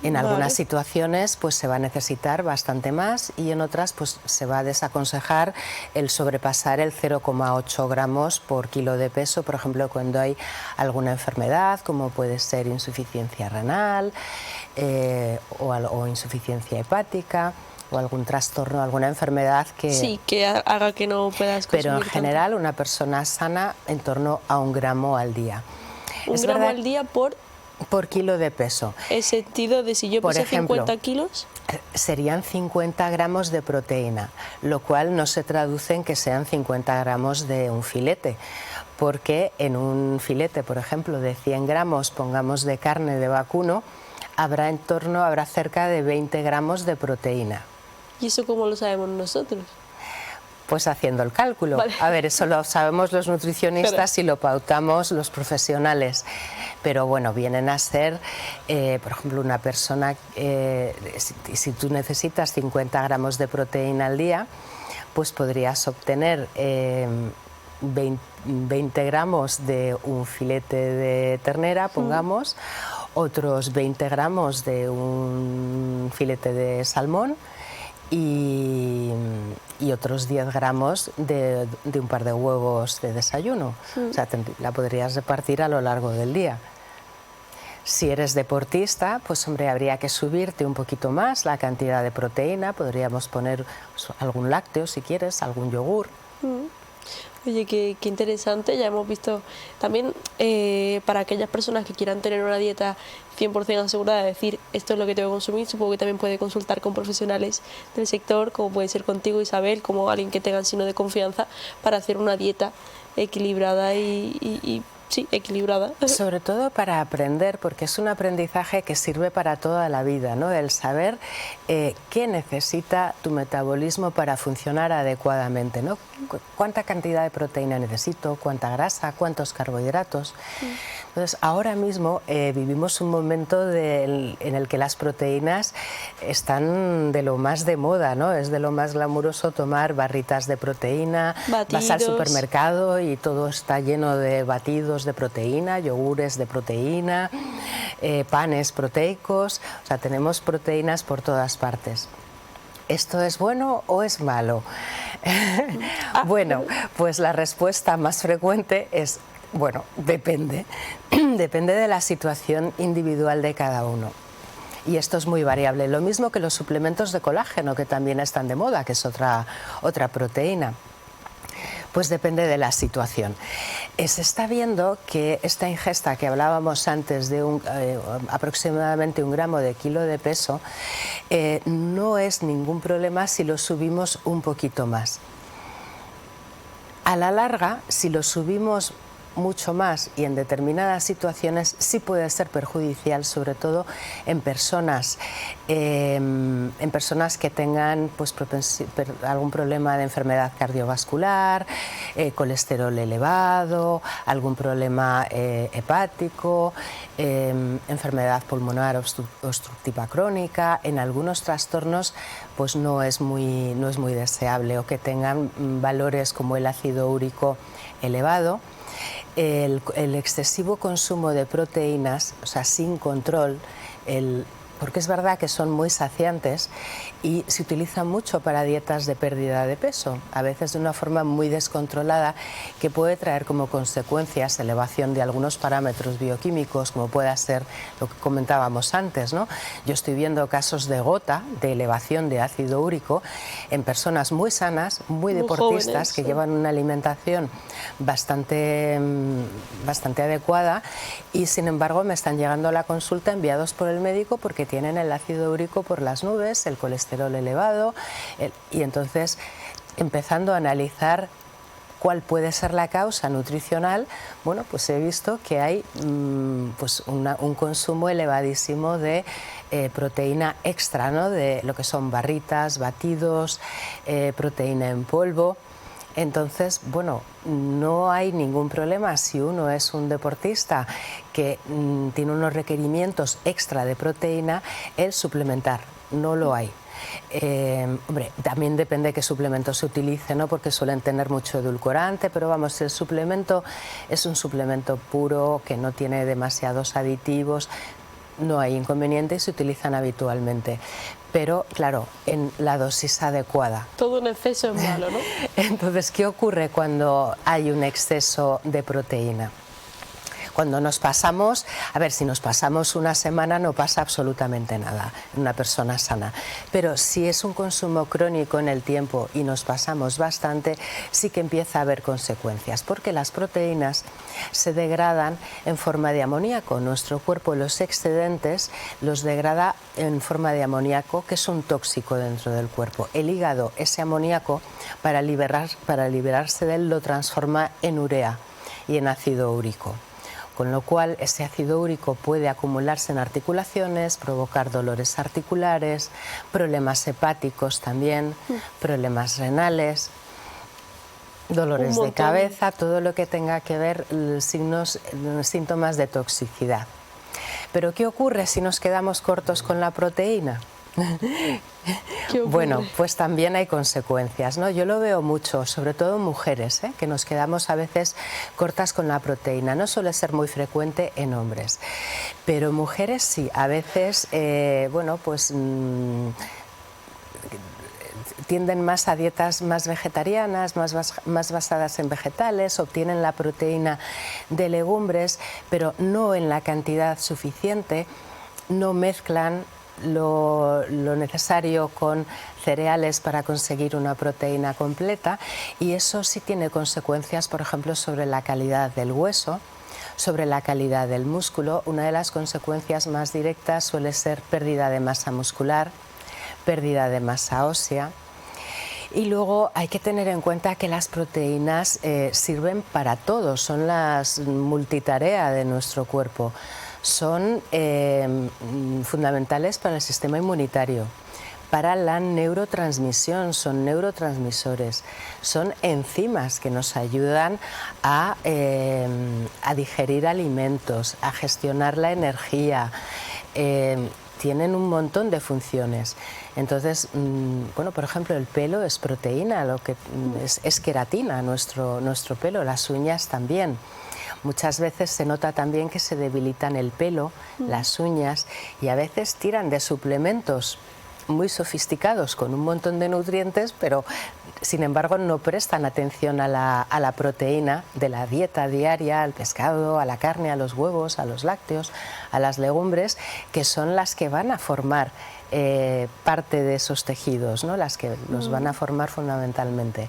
En algunas situaciones pues se va a necesitar bastante más y en otras pues se va a desaconsejar el sobrepasar el 0,8 gramos por kilo de peso, por ejemplo cuando hay alguna enfermedad como puede ser insuficiencia renal o insuficiencia hepática o algún trastorno, alguna enfermedad que haga que no puedas consumir. Pero en general una persona sana en torno a 1 gramo al día. ¿1 gramo al día por kilo de peso? ¿El sentido de si yo pesé 50 kilos? Serían 50 gramos de proteína, lo cual no se traduce en que sean 50 gramos de un filete, porque en un filete, por ejemplo, de 100 gramos, pongamos de carne de vacuno, habrá cerca de 20 gramos de proteína. ¿Y eso cómo lo sabemos nosotros? Pues haciendo el cálculo. Vale. A ver, eso lo sabemos los nutricionistas y lo pautamos los profesionales. Pero bueno, vienen a ser, por ejemplo, una persona, si tú necesitas 50 gramos de proteína al día, pues podrías obtener 20 gramos de un filete de ternera, pongamos, otros 20 gramos de un filete de salmón, y otros 10 gramos de un par de huevos de desayuno. O sea, la podrías repartir a lo largo del día. Si eres deportista, pues hombre, habría que subirte un poquito más la cantidad de proteína. Podríamos poner algún lácteo si quieres, algún yogur. Oye, qué interesante. Ya hemos visto también para aquellas personas que quieran tener una dieta 100% asegurada, de decir esto es lo que tengo que consumir, supongo que también puede consultar con profesionales del sector, como puede ser contigo, Isabel, como alguien que tenga signo de confianza, para hacer una dieta equilibrada y sí, equilibrada. Sobre todo para aprender, porque es un aprendizaje que sirve para toda la vida, ¿no? El saber qué necesita tu metabolismo para funcionar adecuadamente, ¿no? Cuánta cantidad de proteína necesito, cuánta grasa, cuántos carbohidratos. Entonces, ahora mismo vivimos un momento en el que las proteínas están de lo más de moda, ¿no? Es de lo más glamuroso tomar barritas de proteína, vas al supermercado y todo está lleno de batidos de proteína, yogures de proteína, panes proteicos, o sea, tenemos proteínas por todas partes. ¿Esto es bueno o es malo? Bueno, pues la respuesta más frecuente es, bueno, depende. Depende de la situación individual de cada uno. Y esto es muy variable. Lo mismo que los suplementos de colágeno, que también están de moda, que es otra proteína. Pues depende de la situación. Se está viendo que esta ingesta que hablábamos antes de aproximadamente 1 gramo de kilo de peso no es ningún problema si lo subimos un poquito más. A la larga, si lo subimos mucho más y en determinadas situaciones sí puede ser perjudicial, sobre todo en personas que tengan pues, algún problema de enfermedad cardiovascular, colesterol elevado, algún problema hepático, enfermedad pulmonar obstructiva crónica. En algunos trastornos pues no es muy deseable, o que tengan valores como el ácido úrico elevado. El excesivo consumo de proteínas, o sea, sin control, porque es verdad que son muy saciantes y se utilizan mucho para dietas de pérdida de peso, a veces de una forma muy descontrolada, que puede traer como consecuencias elevación de algunos parámetros bioquímicos, como pueda ser lo que comentábamos antes, ¿no? Yo estoy viendo casos de gota, de elevación de ácido úrico en personas muy sanas, muy deportistas, jóvenes, que llevan una alimentación bastante adecuada, y sin embargo me están llegando a la consulta enviados por el médico porque tienen el ácido úrico por las nubes, el colesterol elevado, y entonces, empezando a analizar cuál puede ser la causa nutricional, bueno, pues he visto que hay pues un consumo elevadísimo de proteína extra, ¿no? De lo que son barritas, batidos, proteína en polvo. Entonces, bueno, no hay ningún problema si uno es un deportista que tiene unos requerimientos extra de proteína, el suplementar, no lo hay. Hombre, también depende de qué suplemento se utilice, ¿no? Porque suelen tener mucho edulcorante, pero vamos, si el suplemento es un suplemento puro, que no tiene demasiados aditivos, no hay inconveniente y se utilizan habitualmente. Pero, claro, en la dosis adecuada. Todo en exceso es malo, ¿no? Entonces, ¿qué ocurre cuando hay un exceso de proteína? Cuando nos pasamos, a ver, si nos pasamos una semana no pasa absolutamente nada en una persona sana, pero si es un consumo crónico en el tiempo y nos pasamos bastante, sí que empieza a haber consecuencias, porque las proteínas se degradan en forma de amoníaco. Nuestro cuerpo los excedentes los degrada en forma de amoníaco, que es un tóxico dentro del cuerpo. El hígado, ese amoníaco, para liberarse de él, lo transforma en urea y en ácido úrico. Con lo cual ese ácido úrico puede acumularse en articulaciones, provocar dolores articulares, problemas hepáticos también, problemas renales, dolores de cabeza, todo lo que tenga que ver síntomas de toxicidad. Pero ¿qué ocurre si nos quedamos cortos con la proteína? Bueno, pues también hay consecuencias, ¿no? Yo lo veo mucho, sobre todo en mujeres, que nos quedamos a veces cortas con la proteína. No suele ser muy frecuente en hombres, pero mujeres sí. A veces, bueno, pues tienden más a dietas más vegetarianas, más basadas en vegetales, obtienen la proteína de legumbres, pero no en la cantidad suficiente, no mezclan lo necesario con cereales para conseguir una proteína completa, y eso sí tiene consecuencias, por ejemplo, sobre la calidad del hueso, sobre la calidad del músculo. Una de las consecuencias más directas suele ser pérdida de masa muscular, pérdida de masa ósea. Y luego hay que tener en cuenta que las proteínas sirven para todo, son las multitarea de nuestro cuerpo, son fundamentales para el sistema inmunitario, para la neurotransmisión, son neurotransmisores, son enzimas que nos ayudan a digerir alimentos, a gestionar la energía, tienen un montón de funciones. Entonces, bueno, por ejemplo, el pelo es proteína, lo que es queratina, nuestro pelo, las uñas también. Muchas veces se nota también que se debilitan el pelo, las uñas, y a veces tiran de suplementos muy sofisticados con un montón de nutrientes, pero sin embargo no prestan atención a la proteína de la dieta diaria, al pescado, a la carne, a los huevos, a los lácteos, a las legumbres, que son las que van a formar parte de esos tejidos, ¿no? Las que los van a formar fundamentalmente.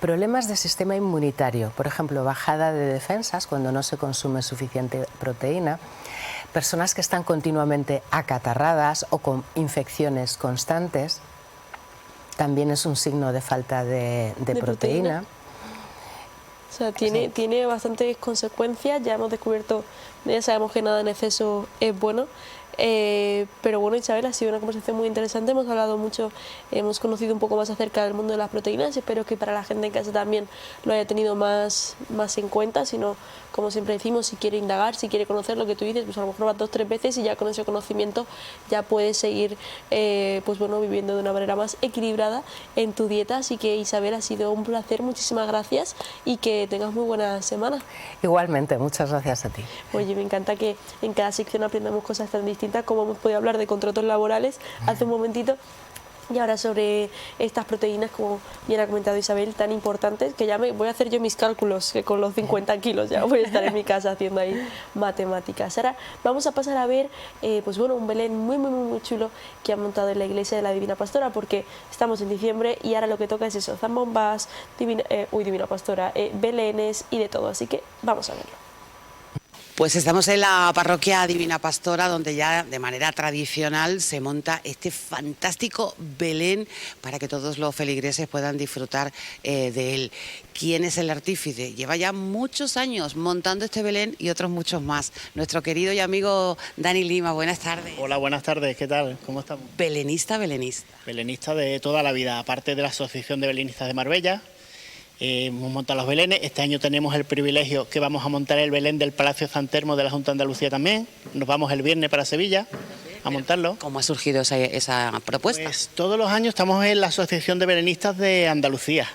Problemas de sistema inmunitario, por ejemplo, bajada de defensas cuando no se consume suficiente proteína, personas que están continuamente acatarradas o con infecciones constantes, también es un signo de falta de proteína. O sea, tiene bastantes consecuencias. Ya hemos descubierto, ya sabemos que nada en exceso es bueno. Pero bueno, Isabel, ha sido una conversación muy interesante, hemos hablado mucho, hemos conocido un poco más acerca del mundo de las proteínas. Espero que para la gente en casa también lo haya tenido más en cuenta. Si no, como siempre decimos, si quiere indagar, si quiere conocer lo que tú dices, pues a lo mejor vas 2 o 3 veces y ya con ese conocimiento ya puedes seguir pues bueno, viviendo de una manera más equilibrada en tu dieta. Así que, Isabel, ha sido un placer, muchísimas gracias y que tengas muy buena semana. Igualmente, muchas gracias a ti. Oye, me encanta que en cada sección aprendamos cosas tan distintas, como hemos podido hablar de contratos laborales hace un momentito, y ahora sobre estas proteínas, como bien ha comentado Isabel, tan importantes, que ya voy a hacer yo mis cálculos, que con los 50 kilos ya voy a estar en mi casa haciendo ahí matemáticas. Ahora vamos a pasar a ver pues bueno, un Belén muy chulo que han montado en la iglesia de la Divina Pastora, porque estamos en diciembre y ahora lo que toca es eso, zambombas, Divina Pastora, belenes y de todo, así que vamos a verlo. Pues estamos en la parroquia Divina Pastora, donde ya de manera tradicional se monta este fantástico Belén para que todos los feligreses puedan disfrutar de él. ¿Quién es el artífice? Lleva ya muchos años montando este Belén y otros muchos más. Nuestro querido y amigo Dani Lima, buenas tardes. Hola, buenas tardes, ¿qué tal? ¿Cómo estamos? Belenista. Belenista de toda la vida, aparte de la Asociación de Belenistas de Marbella. Hemos montado los belenes. Este año tenemos el privilegio que vamos a montar el Belén del Palacio San Telmo de la Junta de Andalucía también. Nos vamos el viernes para Sevilla a montarlo. ¿Cómo ha surgido esa propuesta? Pues todos los años estamos en la Asociación de Belenistas de Andalucía.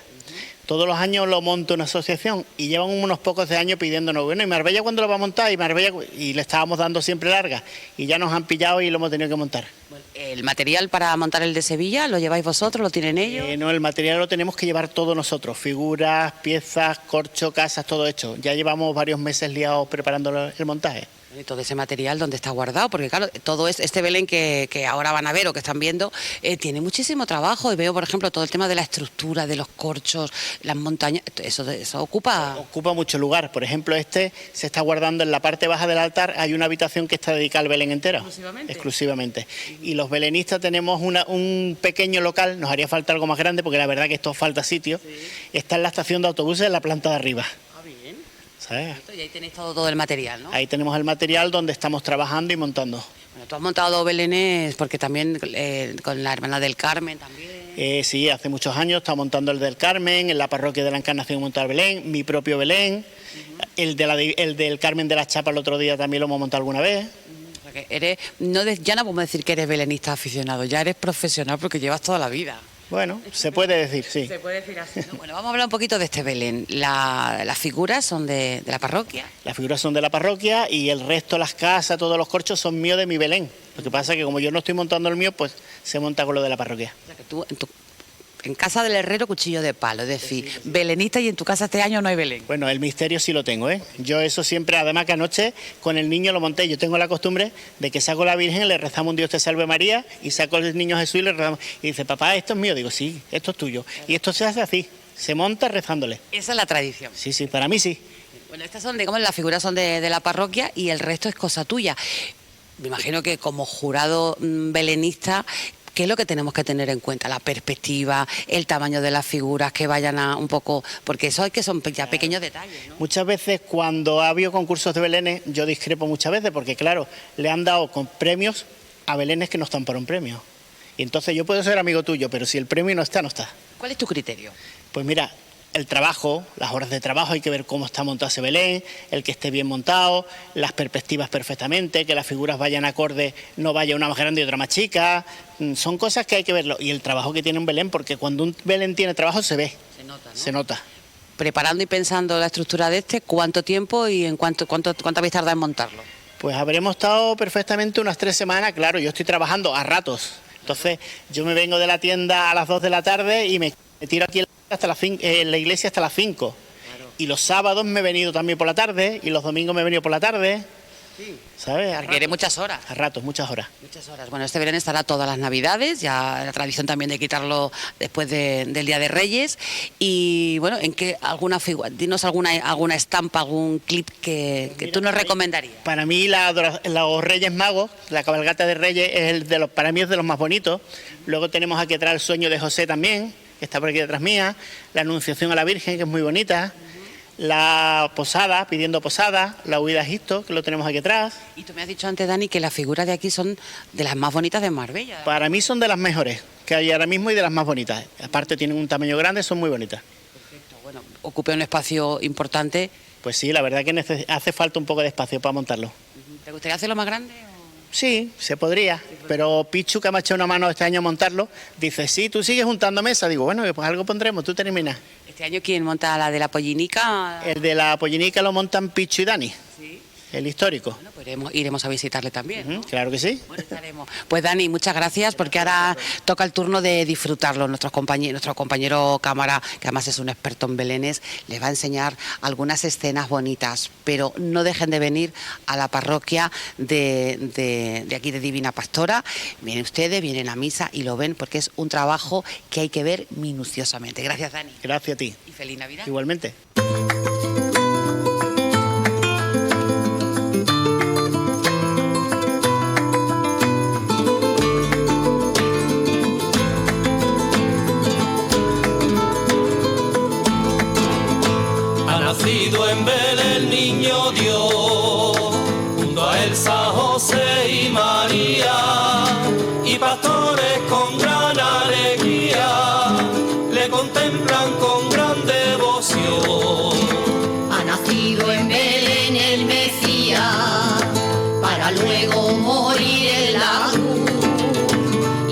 Todos los años lo monta una asociación y llevan unos pocos de años pidiéndonos, bueno, ¿y Marbella cuándo lo va a montar? Y le estábamos dando siempre larga y ya nos han pillado y lo hemos tenido que montar. Bueno, ¿el material para montar el de Sevilla lo lleváis vosotros, lo tienen ellos? No, el material lo tenemos que llevar todos nosotros, figuras, piezas, corcho, casas, todo hecho. Ya llevamos varios meses liados preparando el montaje. Y todo ese material, ¿dónde está guardado? Porque claro, todo este Belén que ahora van a ver o que están viendo, tiene muchísimo trabajo. Y veo, por ejemplo, todo el tema de la estructura, de los corchos, las montañas, eso ocupa... Ocupa mucho lugar. Por ejemplo, este se está guardando en la parte baja del altar, hay una habitación que está dedicada al Belén entero. Exclusivamente. Y los belenistas tenemos un pequeño local, nos haría falta algo más grande, porque la verdad que esto falta sitio. Sí. Está en la estación de autobuses en la planta de arriba. ¿Sabes? Y ahí tenéis todo el material, ¿no? Ahí tenemos el material donde estamos trabajando y montando. Bueno, tú has montado belenes porque también con la Hermandad del Carmen también. Sí, hace muchos años estaba montando el del Carmen, en la parroquia de la Encarnación montar Belén, mi propio Belén, el del Carmen de las Chapas el otro día también lo hemos montado alguna vez. O sea que ya no podemos decir que eres belenista aficionado, ya eres profesional porque llevas toda la vida. Bueno, se puede decir, sí. Se puede decir así, ¿no? Bueno, vamos a hablar un poquito de este Belén. Las figuras son de la parroquia. Las figuras son de la parroquia y el resto, las casas, todos los corchos son míos de mi Belén. Lo que pasa es que como yo no estoy montando el mío, pues se monta con lo de la parroquia. O sea que tú, en casa del herrero cuchillo de palo, es decir, belenista, y en tu casa este año no hay Belén. Bueno, el misterio sí lo tengo, ¿eh? Yo eso siempre, además que anoche con el niño lo monté. Yo tengo la costumbre de que saco a la Virgen, le rezamos un Dios te salve María, y saco al niño Jesús y le rezamos. Y dice, papá, esto es mío. Digo, sí, esto es tuyo. Y esto se hace así, se monta rezándole. Esa es la tradición. Sí, sí, para mí sí. Bueno, estas son, digamos, las figuras son de la parroquia y el resto es cosa tuya. Me imagino que como jurado belenista, ¿qué es lo que tenemos que tener en cuenta? La perspectiva, el tamaño de las figuras, que vayan a un poco... Porque eso es que son ya pequeños detalles, ¿no? Muchas veces cuando ha habido concursos de belenes, yo discrepo muchas veces porque, claro, le han dado con premios a belenes que no están para un premio. Y entonces yo puedo ser amigo tuyo, pero si el premio no está, no está. ¿Cuál es tu criterio? Pues mira, el trabajo, las horas de trabajo, hay que ver cómo está montado ese Belén, el que esté bien montado, las perspectivas perfectamente, que las figuras vayan acorde, no vaya una más grande y otra más chica. Son cosas que hay que verlo. Y el trabajo que tiene un Belén, porque cuando un Belén tiene trabajo se ve. Se nota, ¿no? Se nota. Preparando y pensando la estructura de este, ¿cuánto tiempo y en cuánto habéis tardado en montarlo? Pues habremos estado perfectamente unas 3 semanas. Claro, yo estoy trabajando a ratos. Entonces yo me vengo de la tienda a las 2 de la tarde y me tiro aquí en la iglesia hasta las 5. Claro. Y los sábados me he venido también por la tarde y los domingos me he venido por la tarde. Sí. ¿Sabes? Requiere muchas horas. A ratos, muchas horas. Muchas horas. Bueno, este Belén estará todas las Navidades, ya la tradición también de quitarlo después del Día de Reyes. Y bueno, ¿en qué alguna figura? Dinos alguna estampa, algún clip que tú nos recomendarías. Para mí los Reyes Magos, la cabalgata de Reyes, para mí es de los más bonitos. Luego tenemos aquí atrás el Sueño de José también, que está por aquí detrás mía, la Anunciación a la Virgen, que es muy bonita, la posada, pidiendo posada, la huida a Egipto, que lo tenemos aquí atrás. Y tú me has dicho antes, Dani, que las figuras de aquí son de las más bonitas de Marbella. Para mí son de las mejores que hay ahora mismo y de las más bonitas. Aparte tienen un tamaño grande, son muy bonitas. Perfecto, bueno, ocupa un espacio importante. Pues sí, la verdad que hace falta un poco de espacio para montarlo. ¿Te gustaría hacerlo más grande? Sí, se podría, pero Pichu, que me ha echado una mano este año a montarlo, dice, sí, tú sigues juntando mesa. Digo, bueno, pues algo pondremos, tú terminas. ¿Este año quién monta la de la pollinica? El de la pollinica lo montan Pichu y Dani. Sí. El histórico. Bueno, pues iremos a visitarle también, ¿no? Claro que sí. Bueno, estaremos. Pues Dani, muchas gracias, porque ahora toca el turno de disfrutarlo. Nuestro compañero cámara, que además es un experto en belenes, les va a enseñar algunas escenas bonitas, pero no dejen de venir a la parroquia de aquí de Divina Pastora. Vienen ustedes, vienen a misa y lo ven, porque es un trabajo que hay que ver minuciosamente. Gracias, Dani. Gracias a ti. Y feliz Navidad. Igualmente. Nacido en Belén el niño Dios, junto a él San José y María, y pastores con gran alegría le contemplan con gran devoción. Ha nacido en Belén el Mesías, para luego morir en la cruz,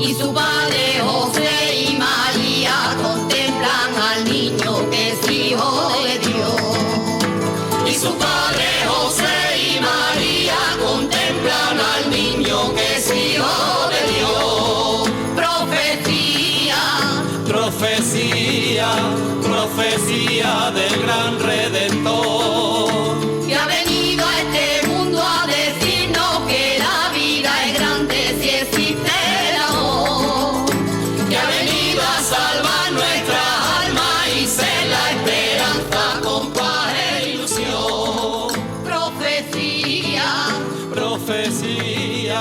y su padre José y María contemplan al niño que es hijo de Dios. Y su padre José y María contemplan al niño que es hijo de Dios. Profecía, profecía, profecía del gran Redentor, que ha venido a este mundo a decirnos que la vida es grande si existe el amor, que ha venido a salvar nuestra alma y ser la esperanza con paz e ilusión. Profecía, profecía,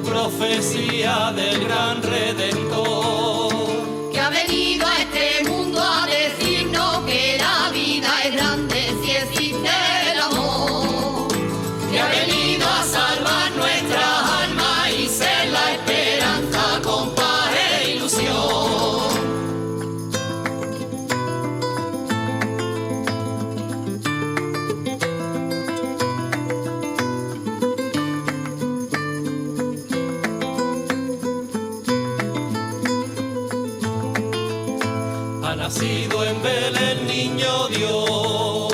profecía del gran Redentor, que ha venido a este mundo a decirnos que la vida es grande si existe el amor, que ha venido a salvar nuestra alma y ser la esperanza con paz e ilusión. ha nacido en Belén el niño Dios,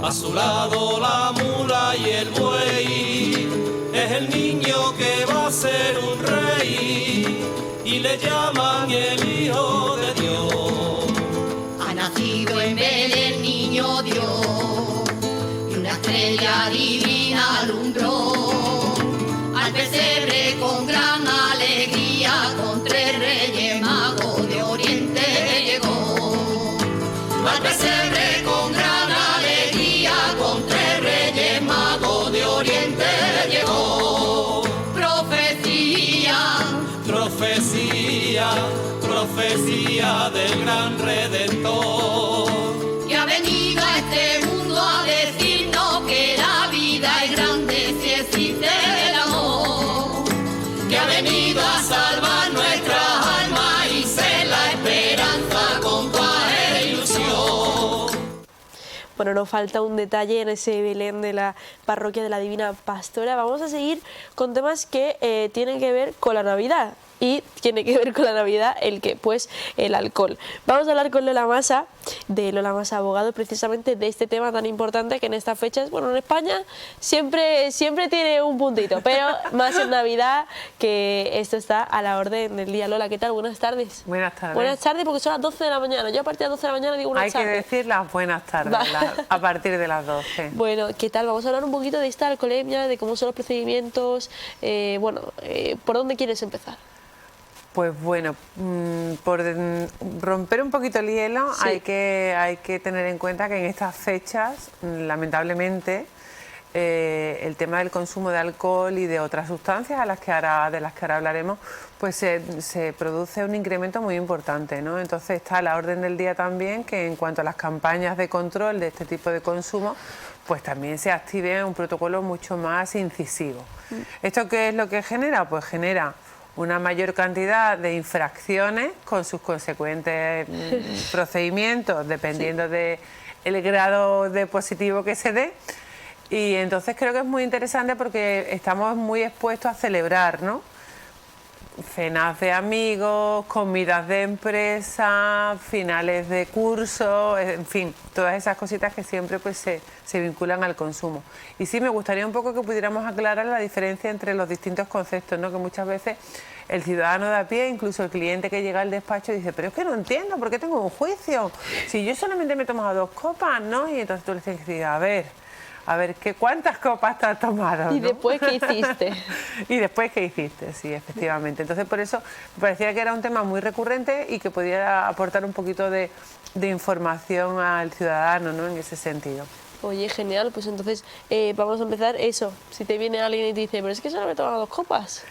a su lado la mula y el buey, es el niño que va a ser un rey, y le llaman el Hijo de Dios. la divina alumbró. Al pesebre con gran alegría, con 3 reyes magos de Oriente llegó. Al pesebre con gran alegría, con 3 reyes magos de Oriente llegó. Profecía, Profecía, profecía del gran Redentor. que ha venido a este mundo a decirnos que la vida es grande si existe el amor. Que ha venido a salvar nuestras almas y ser la esperanza con toda ilusión. Bueno, nos falta un detalle en ese Belén de la parroquia de la Divina Pastora. Vamos a seguir con temas que tienen que ver con la Navidad. Y tiene que ver con la Navidad el alcohol. Vamos a hablar con Lola Masa, de Lola Masa Abogado, precisamente de este tema tan importante que en estas fechas, bueno, en España siempre tiene un puntito, pero más en Navidad, que esto está a la orden del día. Lola, ¿qué tal? Buenas tardes. Buenas tardes. Buenas tardes, porque son las 12 de la mañana. Yo a partir de las 12 de la mañana digo buenas tardes. Hay que decir las buenas tardes a partir de las 12. Bueno, ¿qué tal? Vamos a hablar un poquito de esta alcoholemia, de cómo son los procedimientos. ¿Por dónde quieres empezar? Pues bueno, por romper un poquito el hielo, Sí. hay que tener en cuenta que en estas fechas, lamentablemente, el tema del consumo de alcohol y de otras sustancias de las que ahora hablaremos, pues se produce un incremento muy importante, ¿no? Entonces está a la orden del día también que en cuanto a las campañas de control de este tipo de consumo, pues también se active un protocolo mucho más incisivo. ¿Esto qué es lo que genera? Pues genera una mayor cantidad de infracciones con sus consecuentes procedimientos, dependiendo del grado de positivo que se dé. Y entonces creo que es muy interesante porque estamos muy expuestos a celebrar, ¿no? Cenas de amigos, comidas de empresa, finales de curso, en fin, todas esas cositas que siempre pues se vinculan al consumo. Y sí, me gustaría un poco que pudiéramos aclarar la diferencia entre los distintos conceptos, ¿no? Que muchas veces el ciudadano de a pie, incluso el cliente que llega al despacho, dice, pero es que no entiendo, ¿por qué tengo un juicio? Si yo solamente me he tomado 2 copas, ¿no? Y entonces tú le tienes que decir, a ver, ¿cuántas copas te has tomado? ¿Y ¿no? después qué hiciste? Y después qué hiciste, sí, efectivamente. Entonces, por eso me parecía que era un tema muy recurrente y que podía aportar un poquito de información al ciudadano, ¿no? En ese sentido. Oye, genial, pues entonces vamos a empezar eso. Si te viene alguien y te dice, pero es que solo me he tomado 2 copas.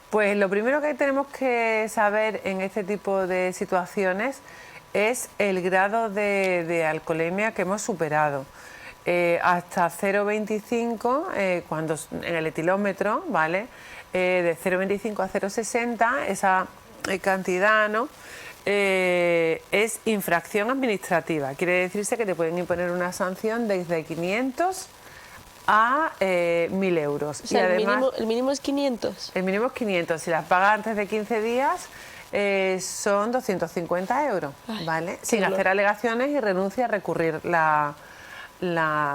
Pues lo primero que tenemos que saber en este tipo de situaciones es el grado de alcoholemia que hemos superado. Hasta 0,25 cuando en el etilómetro, ¿vale? De 0,25 a 0,60 esa cantidad, ¿no? Es infracción administrativa. Quiere decirse que te pueden imponer una sanción desde 500 a 1.000 euros. O sea, y además, el mínimo es 500. el mínimo es 500. Si las pagas antes de 15 días son 250 euros, ¿vale? Sin hacer alegaciones y renuncia a recurrir la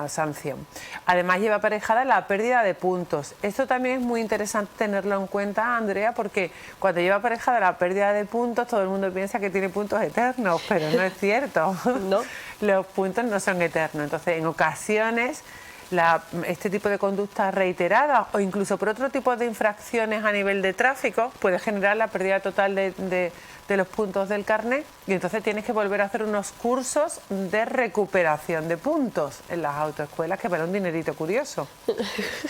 sanción. Además lleva aparejada la pérdida de puntos. Esto también es muy interesante tenerlo en cuenta, Andrea, porque cuando lleva aparejada la pérdida de puntos, todo el mundo piensa que tiene puntos eternos, pero no es cierto. No. Los puntos no son eternos. Entonces, en ocasiones, este tipo de conductas reiteradas o incluso por otro tipo de infracciones a nivel de tráfico puede generar la pérdida total de los puntos del carnet, y entonces tienes que volver a hacer unos cursos de recuperación de puntos en las autoescuelas, que vale un dinerito curioso,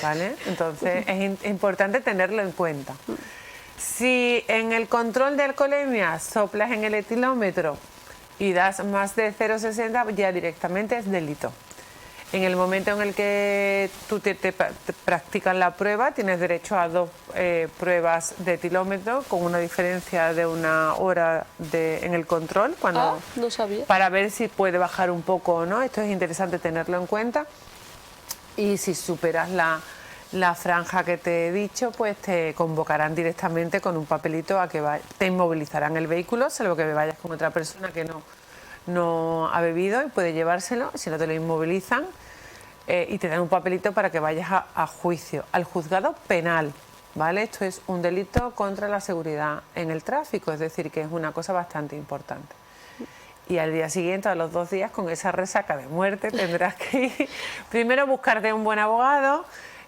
¿vale? Entonces es importante tenerlo en cuenta. Si en el control de alcoholemia soplas en el etilómetro y das más de 0,60, ya directamente es delito. En el momento en el que tú te practican la prueba, tienes derecho a 2 pruebas de etilómetro con una diferencia de 1 hora en el control, No sabía. para ver si puede bajar un poco o no. Esto es interesante tenerlo en cuenta. Y si superas la franja que te he dicho, pues te convocarán directamente con un papelito a que te inmovilizarán el vehículo, salvo que vayas con otra persona que no ha bebido y puede llevárselo, si no te lo inmovilizan y te dan un papelito para que vayas a juicio, al juzgado penal, ¿vale? Esto es un delito contra la seguridad en el tráfico, es decir, que es una cosa bastante importante. y al día siguiente, a los 2 días, con esa resaca de muerte, tendrás que ir primero buscarte un buen abogado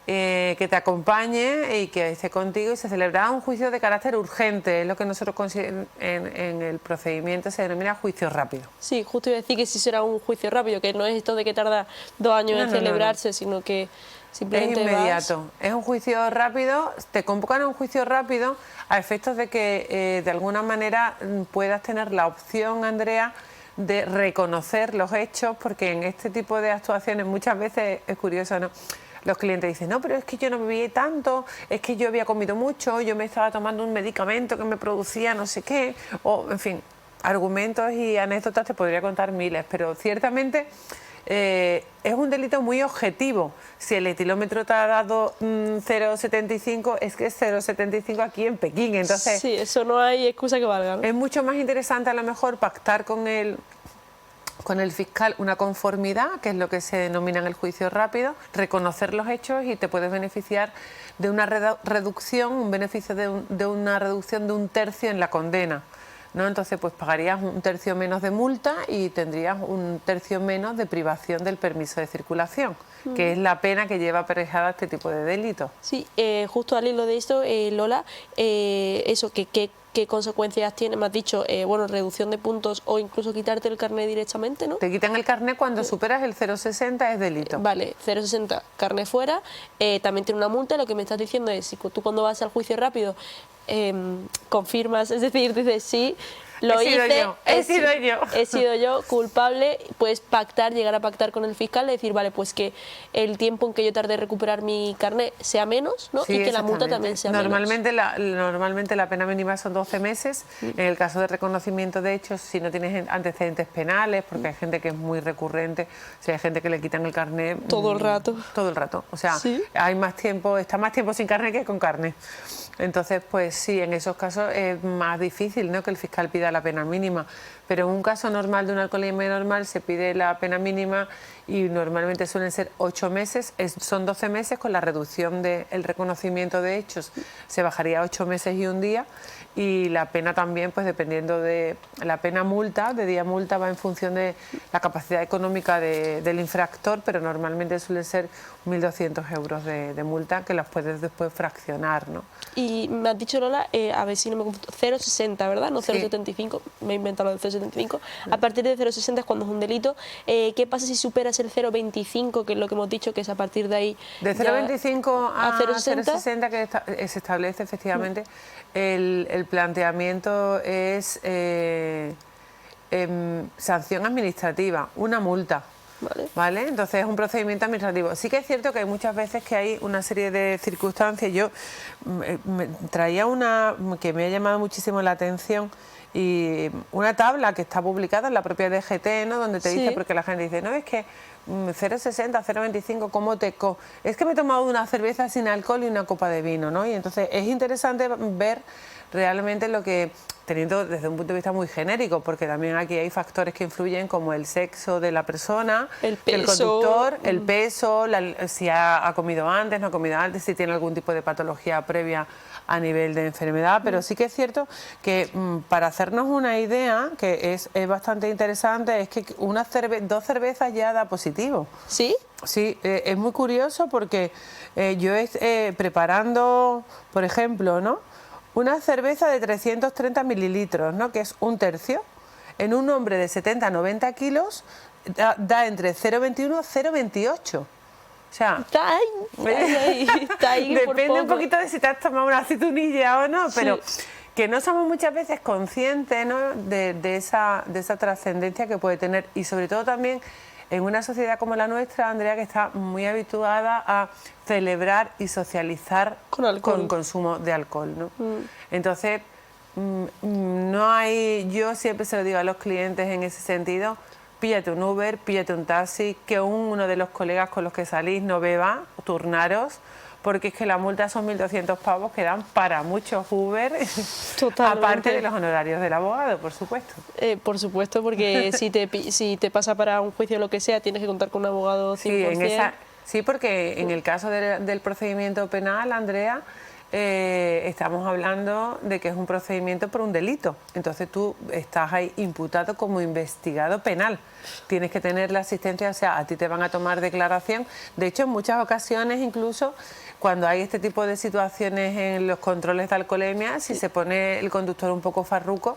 que te acompañe y que esté contigo, y se celebrará un juicio de carácter urgente, es lo que nosotros en el procedimiento se denomina juicio rápido. Sí, justo iba a decir que si será un juicio rápido, que no es esto de que tarda 2 años en celebrarse, sino que simplemente es inmediato, es un juicio rápido, te convocan a un juicio rápido a efectos de que de alguna manera puedas tener la opción, Andrea, de reconocer los hechos, porque en este tipo de actuaciones muchas veces es curioso, ¿no? Los clientes dicen, no, pero es que yo no bebí tanto, es que yo había comido mucho, yo me estaba tomando un medicamento que me producía no sé qué, o en fin, argumentos y anécdotas te podría contar miles, pero ciertamente es un delito muy objetivo. Si el etilómetro te ha dado 0,75, es que es 0,75 aquí en Pekín. Entonces, sí, eso no hay excusa que valga, ¿no? Es mucho más interesante a lo mejor pactar con el fiscal una conformidad, que es lo que se denomina en el juicio rápido, reconocer los hechos y te puedes beneficiar de una reducción, un beneficio de una reducción de 1/3 en la condena, ¿no? Entonces, pues pagarías 1/3 menos de multa y tendrías 1/3 menos de privación del permiso de circulación, que es la pena que lleva aparejada este tipo de delitos. Sí, justo al hilo de esto, Lola, eso, ¿qué consecuencias tiene? Me has dicho, bueno, reducción de puntos o incluso quitarte el carnet directamente, ¿no? Te quitan el carnet cuando superas el 0,60, es delito. Vale, 0,60, carnet fuera, también tiene una multa. Lo que me estás diciendo es, si tú cuando vas al juicio rápido confirmas, es decir, dices sí, lo hice, he sido yo culpable, puedes pactar, llegar a pactar con el fiscal y decir, vale, pues que el tiempo en que yo tardé en recuperar mi carnet sea menos, ¿no? Sí, y que la multa también sea normalmente menos. Normalmente la pena mínima son 12 meses. En el caso de reconocimiento de hechos, si no tienes antecedentes penales, porque hay gente que es muy recurrente, o sea, hay gente que le quitan el carnet todo el rato. Todo el rato. O sea, ¿Sí? hay más tiempo, está más tiempo sin carnet que con carnet. Entonces, pues sí, en esos casos es más difícil, ¿no?, que el fiscal pida la pena mínima. Pero en un caso normal de una alcoholemia normal se pide la pena mínima y normalmente suelen ser 8 meses, son 12 meses con la reducción del reconocimiento de hechos, se bajaría a 8 meses y 1 día, y la pena también, pues dependiendo de la pena multa, de día multa, va en función de la capacidad económica del infractor, pero normalmente suelen ser 1.200 euros de multa que las puedes después fraccionar, ¿no? Y me has dicho, Lola, a ver si no me confundo, 0,60, ¿verdad? No 0,75, me he inventado lo del 0,75. A partir de 0,60 es cuando es un delito. ¿Qué pasa si superas el 0,25, que es lo que hemos dicho, que es a partir de ahí? De 0,25 a 0,60 que se establece efectivamente, el planteamiento es sanción administrativa, una multa. Vale. Entonces es un procedimiento administrativo. Sí que es cierto que hay muchas veces que hay una serie de circunstancias. Yo me traía una que me ha llamado muchísimo la atención, y una tabla que está publicada en la propia DGT, ¿no?, donde te dice, porque la gente dice, no, es que 0,60, 0,25, ¿cómo es que me he tomado una cerveza sin alcohol y una copa de vino, ¿no? Y entonces es interesante ver realmente lo que, teniendo desde un punto de vista muy genérico, porque también aquí hay factores que influyen, como el sexo de la persona, el conductor, el peso, si ha comido antes, no ha comido antes, si tiene algún tipo de patología previa a nivel de enfermedad, pero sí que es cierto que para hacernos una idea, que es bastante interesante, es que 2 cervezas ya da positivo. ¿Sí? Sí, es muy curioso porque yo preparando, por ejemplo, ¿no?, una cerveza de 330 mililitros, ¿no?, que es 1/3, en un hombre de 70-90 kilos da entre 0,21 y 0,28. O sea, está ahí depende un poquito de si te has tomado una aceitunilla o no, pero que no somos muchas veces conscientes, ¿no?, de esa trascendencia que puede tener, y sobre todo también en una sociedad como la nuestra, Andrea, que está muy habituada a celebrar y socializar con consumo de alcohol, ¿no? Entonces, no hay, yo siempre se lo digo a los clientes en ese sentido, píllate un Uber, píllate un taxi, que uno de los colegas con los que salís no beba, turnaros, porque es que la multa son 1.200 pavos que dan para muchos Uber, aparte de los honorarios del abogado, por supuesto. Por supuesto, porque si te pasa para un juicio o lo que sea, tienes que contar con un abogado 100%. Sí, porque en el caso del procedimiento penal, Andrea, estamos hablando de que es un procedimiento por un delito. Entonces tú estás ahí imputado como investigado penal. Tienes que tener la asistencia, o sea, a ti te van a tomar declaración. De hecho, en muchas ocasiones, incluso cuando hay este tipo de situaciones en los controles de alcoholemia, si se pone el conductor un poco farruco,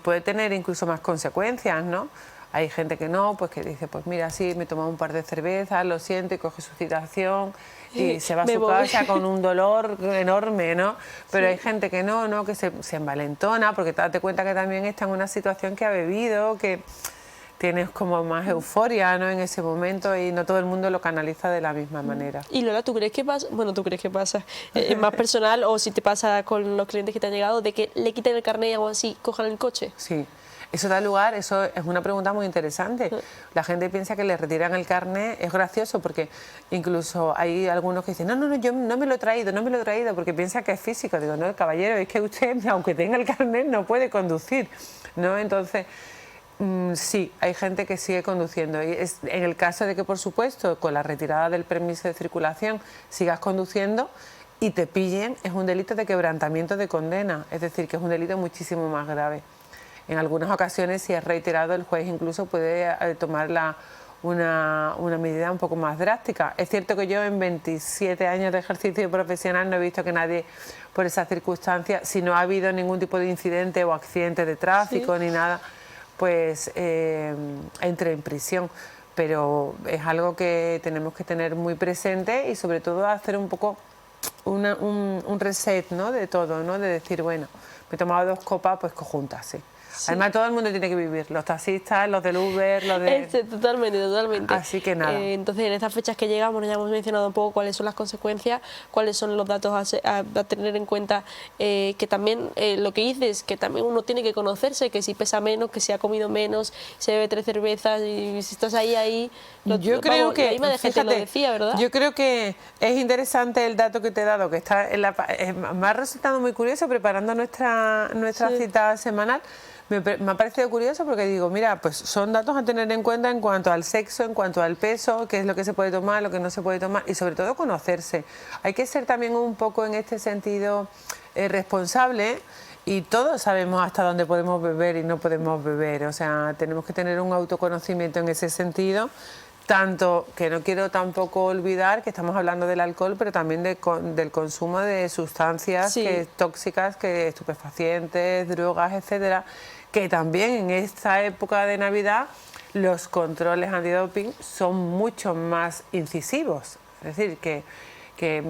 puede tener incluso más consecuencias, ¿no? Hay gente que no, pues que dice, pues mira, sí, me he tomado un par de cervezas, lo siente, coge su citación y se va a su casa con un dolor enorme, ¿no? Pero hay gente que no, que se envalentona, porque te das cuenta que también está en una situación que ha bebido, que tienes como más euforia, ¿no?, en ese momento, y no todo el mundo lo canaliza de la misma manera. Y Lola, ¿tú crees que pasa? Bueno, ¿tú crees que pasa? ¿Es más personal o si te pasa con los clientes que te han llegado de que le quiten el carnet o así, cojan el coche? Sí. Eso da lugar, eso es una pregunta muy interesante. La gente piensa que le retiran el carnet, es gracioso porque incluso hay algunos que dicen, no, yo no me lo he traído, porque piensa que es físico. Digo, no, caballero, es que usted, aunque tenga el carnet, no puede conducir, ¿no? Entonces, sí, hay gente que sigue conduciendo. Y en el caso de que, por supuesto, con la retirada del permiso de circulación sigas conduciendo y te pillen, es un delito de quebrantamiento de condena, es decir, que es un delito muchísimo más grave. En algunas ocasiones, si es reiterado, el juez incluso puede tomar una medida un poco más drástica. Es cierto que yo en 27 años de ejercicio profesional no he visto que nadie, por esas circunstancias, si no ha habido ningún tipo de incidente o accidente de tráfico ni nada, pues entre en prisión. Pero es algo que tenemos que tener muy presente y sobre todo hacer un poco un reset, ¿no?, de todo, ¿no?, de decir, bueno, me he tomado 2 copas, pues conjuntas, sí. Sí. Además, todo el mundo tiene que vivir, los taxistas, los del Uber, los de... Totalmente. Así que nada. Entonces, en estas fechas que llegamos, ya hemos mencionado un poco cuáles son las consecuencias, cuáles son los datos a tener en cuenta, que también lo que dices, que también uno tiene que conocerse, que si pesa menos, que si ha comido menos, se bebe 3 cervezas y si estás ahí... Yo creo que, la gente lo decía, ¿verdad? Yo creo que es interesante el dato que te he dado, que está me ha resultado muy curioso preparando nuestra cita semanal. Me ha parecido curioso porque digo, mira, pues son datos a tener en cuenta en cuanto al sexo, en cuanto al peso, qué es lo que se puede tomar, lo que no se puede tomar y sobre todo conocerse. Hay que ser también un poco en este sentido responsable y todos sabemos hasta dónde podemos beber y no podemos beber. O sea, tenemos que tener un autoconocimiento en ese sentido. Tanto que no quiero tampoco olvidar que estamos hablando del alcohol, pero también del consumo de sustancias tóxicas, que estupefacientes, drogas, etcétera, que también en esta época de Navidad los controles antidoping son mucho más incisivos. Es decir, que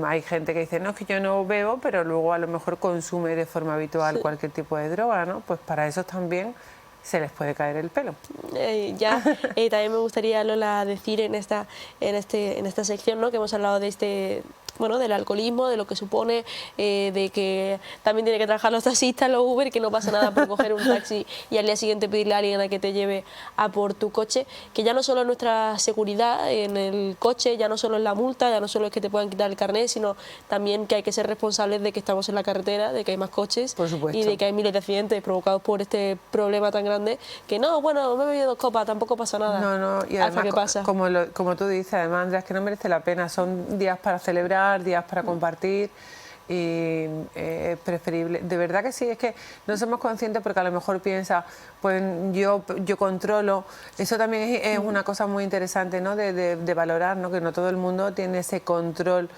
hay gente que dice, no, es que yo no bebo, pero luego a lo mejor consume de forma habitual cualquier tipo de droga, ¿no? Pues para eso también se les puede caer el pelo. También me gustaría, Lola, decir en esta sección, ¿no?, que hemos hablado de del alcoholismo, de lo que supone, de que también tiene que trabajar los taxistas, los Uber, que no pasa nada por coger un taxi y al día siguiente pedirle a alguien a que te lleve a por tu coche, que ya no solo es nuestra seguridad en el coche, ya no solo es la multa, ya no solo es que te puedan quitar el carnet, sino también que hay que ser responsables de que estamos en la carretera, de que hay más coches y de que hay miles de accidentes provocados por este problema tan grande, que no, bueno, me he bebido 2 copas, tampoco pasa nada. No, y además, ¿qué pasa? Como tú dices, además, Andrea, es que no merece la pena, son días para celebrar, días para compartir y es preferible. De verdad que sí, es que no somos conscientes porque a lo mejor piensa, pues yo controlo. Eso también es una cosa muy interesante, ¿no?, de valorar, ¿no?, que no todo el mundo tiene ese control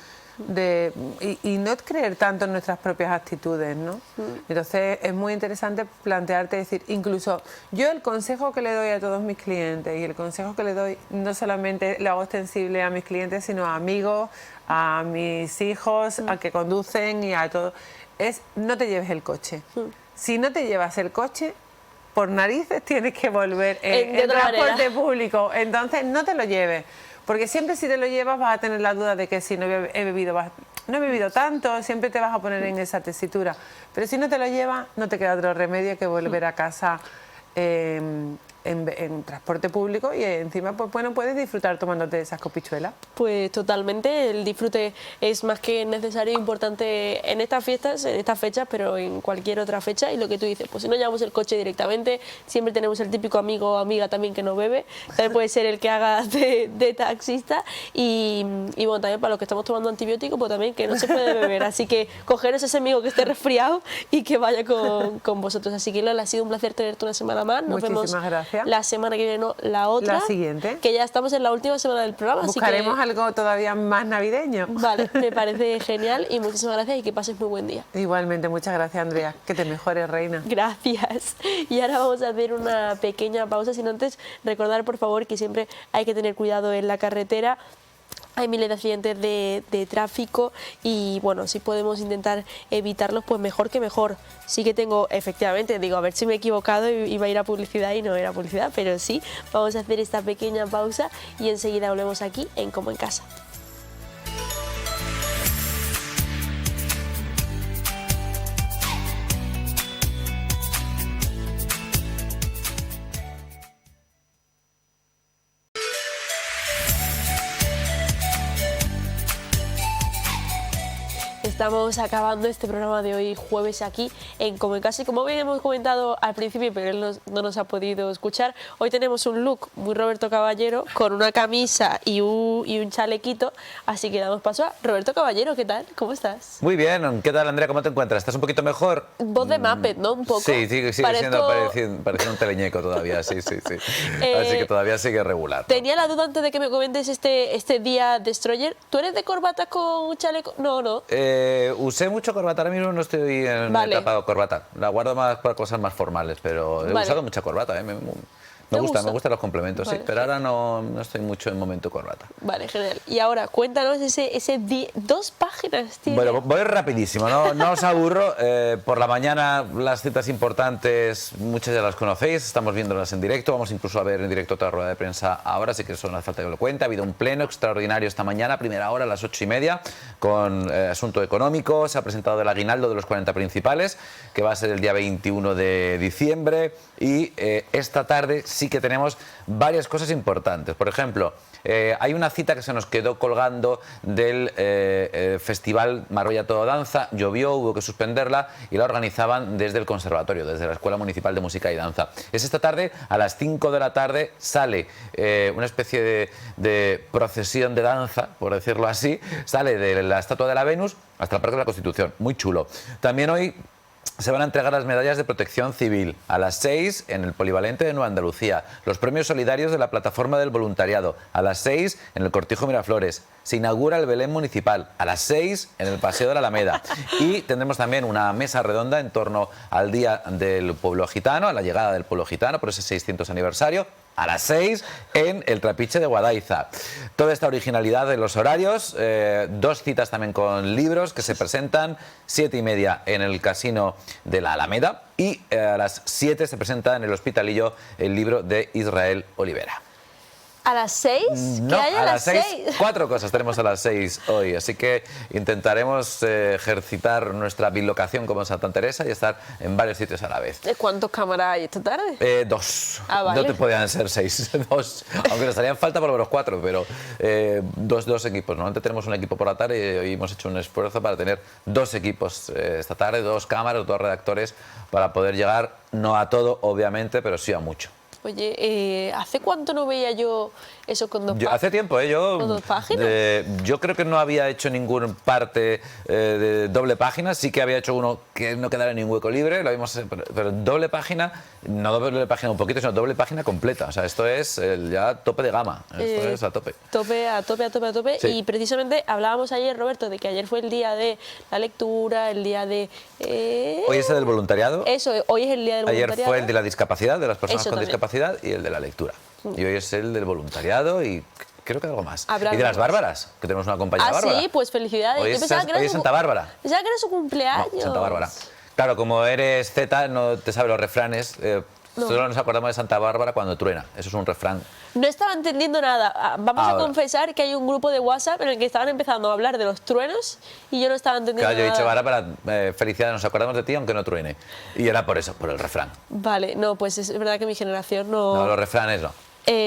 y no creer tanto en nuestras propias actitudes, ¿no? Entonces es muy interesante plantearte, decir, incluso yo el consejo que le doy a todos mis clientes y el consejo que le doy no solamente lo hago extensible a mis clientes, sino a amigos, a mis hijos, a que conducen y a todo, es no te lleves el coche. Si no te llevas el coche, por narices tienes que volver en transporte público, entonces no te lo lleves. Porque siempre si te lo llevas vas a tener la duda de que si no he bebido tanto, siempre te vas a poner en esa tesitura. Pero si no te lo llevas, no te queda otro remedio que volver a casa en transporte público y encima pues bueno, puedes disfrutar tomándote esas copichuelas. Pues totalmente, el disfrute es más que necesario e importante en estas fiestas, en estas fechas, pero en cualquier otra fecha. Y lo que tú dices, pues si no llevamos el coche directamente, siempre tenemos el típico amigo o amiga también que no bebe, también puede ser el que haga de taxista y bueno, también para los que estamos tomando antibióticos, pues también que no se puede beber, así que cogeros ese amigo que esté resfriado y que vaya con vosotros. Así que Lola, ha sido un placer tenerte una semana más. Nos Muchísimas vemos gracias. la semana que viene, no, la otra. La siguiente. Que ya estamos en la última semana del programa. Buscaremos así que, algo todavía más navideño. Vale, me parece genial y muchísimas gracias y que pases muy buen día. Igualmente, muchas gracias, Andrea. Que te mejores, reina. Gracias. Y ahora vamos a hacer una pequeña pausa, sin antes recordar, por favor, que siempre hay que tener cuidado en la carretera. Hay miles de accidentes de tráfico y bueno, si podemos intentar evitarlos, pues mejor que mejor. Sí que tengo, efectivamente, digo, a ver si me he equivocado y iba a ir a publicidad y no era publicidad, pero sí, vamos a hacer esta pequeña pausa y enseguida volvemos aquí en Como en Casa. Estamos acabando este programa de hoy jueves aquí en Como en Casa y como bien hemos comentado al principio, pero él no nos ha podido escuchar, hoy tenemos un look muy Roberto Caballero con una camisa y un chalequito, así que damos paso a Roberto Caballero. ¿Qué tal? ¿Cómo estás? Muy bien, ¿qué tal, Andrea? ¿Cómo te encuentras? ¿Estás un poquito mejor? Voz de Muppet, ¿no? Un poco. Sí, sigue siendo pareciendo un teleñeco todavía, sí. Así que todavía sigue regular. Tenía la duda antes de que me comentes este día Destroyer. ¿Tú eres de corbata con chaleco? No. Usé mucho corbata, ahora mismo no estoy en etapa de corbata. La guardo más para cosas más formales, pero he usado mucha corbata. Me gustan los complementos, vale, sí, pero ahora no estoy mucho en momento corbata. Vale, genial. Y ahora, cuéntanos ese 2 páginas, tío. Bueno, voy rapidísimo, no os aburro. Por la mañana las citas importantes, muchas ya las conocéis, estamos viéndolas en directo, vamos incluso a ver en directo otra rueda de prensa ahora, así que eso no hace falta que lo cuente. Ha habido un pleno extraordinario esta mañana, primera hora a las 8:30, con asunto económico. Se ha presentado el aguinaldo de los 40 principales, que va a ser el día 21 de diciembre, y esta tarde sí que tenemos varias cosas importantes. Por ejemplo, hay una cita que se nos quedó colgando del Festival Marbella Todo Danza. Llovió, hubo que suspenderla y la organizaban desde el Conservatorio, desde la Escuela Municipal de Música y Danza. Es esta tarde, a las 5 de la tarde, sale una especie de procesión de danza, por decirlo así, sale de la Estatua de la Venus hasta el Parque de la Constitución. Muy chulo. También hoy se van a entregar las medallas de protección civil a las 6 en el Polivalente de Nueva Andalucía, los premios solidarios de la Plataforma del Voluntariado a las 6 en el Cortijo Miraflores, se inaugura el Belén Municipal a las 6 en el Paseo de la Alameda y tendremos también una mesa redonda en torno al Día del Pueblo Gitano, a la llegada del Pueblo Gitano por ese 600 aniversario, a las 6 en el Trapiche de Guadaiza. Toda esta originalidad de los horarios, 2 citas también con libros que se presentan, 7:30 en el Casino de la Alameda y a las 7 se presenta en el Hospitalillo el libro de Israel Olivera. ¿A las 6? No, ¿Qué hay a las 6? 4 cosas tenemos a las 6 hoy, así que intentaremos ejercitar nuestra bilocación como Santa Teresa y estar en varios sitios a la vez. ¿Cuántos cámaras hay esta tarde? 2. Ah, vale. No te podían ser 6, 2. Aunque nos harían falta por lo menos 4, pero 2 equipos. Normalmente tenemos un equipo por la tarde y hoy hemos hecho un esfuerzo para tener 2 equipos esta tarde, 2 cámaras, 2 redactores, para poder llegar, no a todo, obviamente, pero sí a mucho. Oye, ¿hace cuánto no veía yo eso con 2 páginas? Hace tiempo, ¿Con 2 páginas? Yo creo que no había hecho ningún parte de doble página, sí que había hecho uno que no quedara ni un hueco libre, lo habíamos, pero doble página, no doble página un poquito, sino doble página completa. O sea, esto es ya tope de gama, esto es a tope. A tope. Sí. Y precisamente hablábamos ayer, Roberto, de que ayer fue el día de la lectura, el día de... Hoy es el del voluntariado. Eso, hoy es el día del voluntariado. Ayer fue el de la discapacidad, de las personas con discapacidad, y el de la lectura. Y hoy es el del voluntariado y creo que algo más. Y de las Bárbaras, que tenemos una compañera Bárbara. Sí, pues felicidades. Hoy es Santa Bárbara. Pensaba que era su cumpleaños. No, Santa Bárbara. Claro, como eres Z, no te sabes los refranes, No. Solo nos acordamos de Santa Bárbara cuando truena. Eso es un refrán. No estaba entendiendo nada. Vamos a confesar que hay un grupo de WhatsApp en el que estaban empezando a hablar de los truenos y yo no estaba entendiendo Claro, yo he dicho, nada. ahora para felicidades, nos acordamos de ti aunque no truene. Y era por eso, por el refrán. Vale, no, pues es verdad que mi generación No, los refranes no.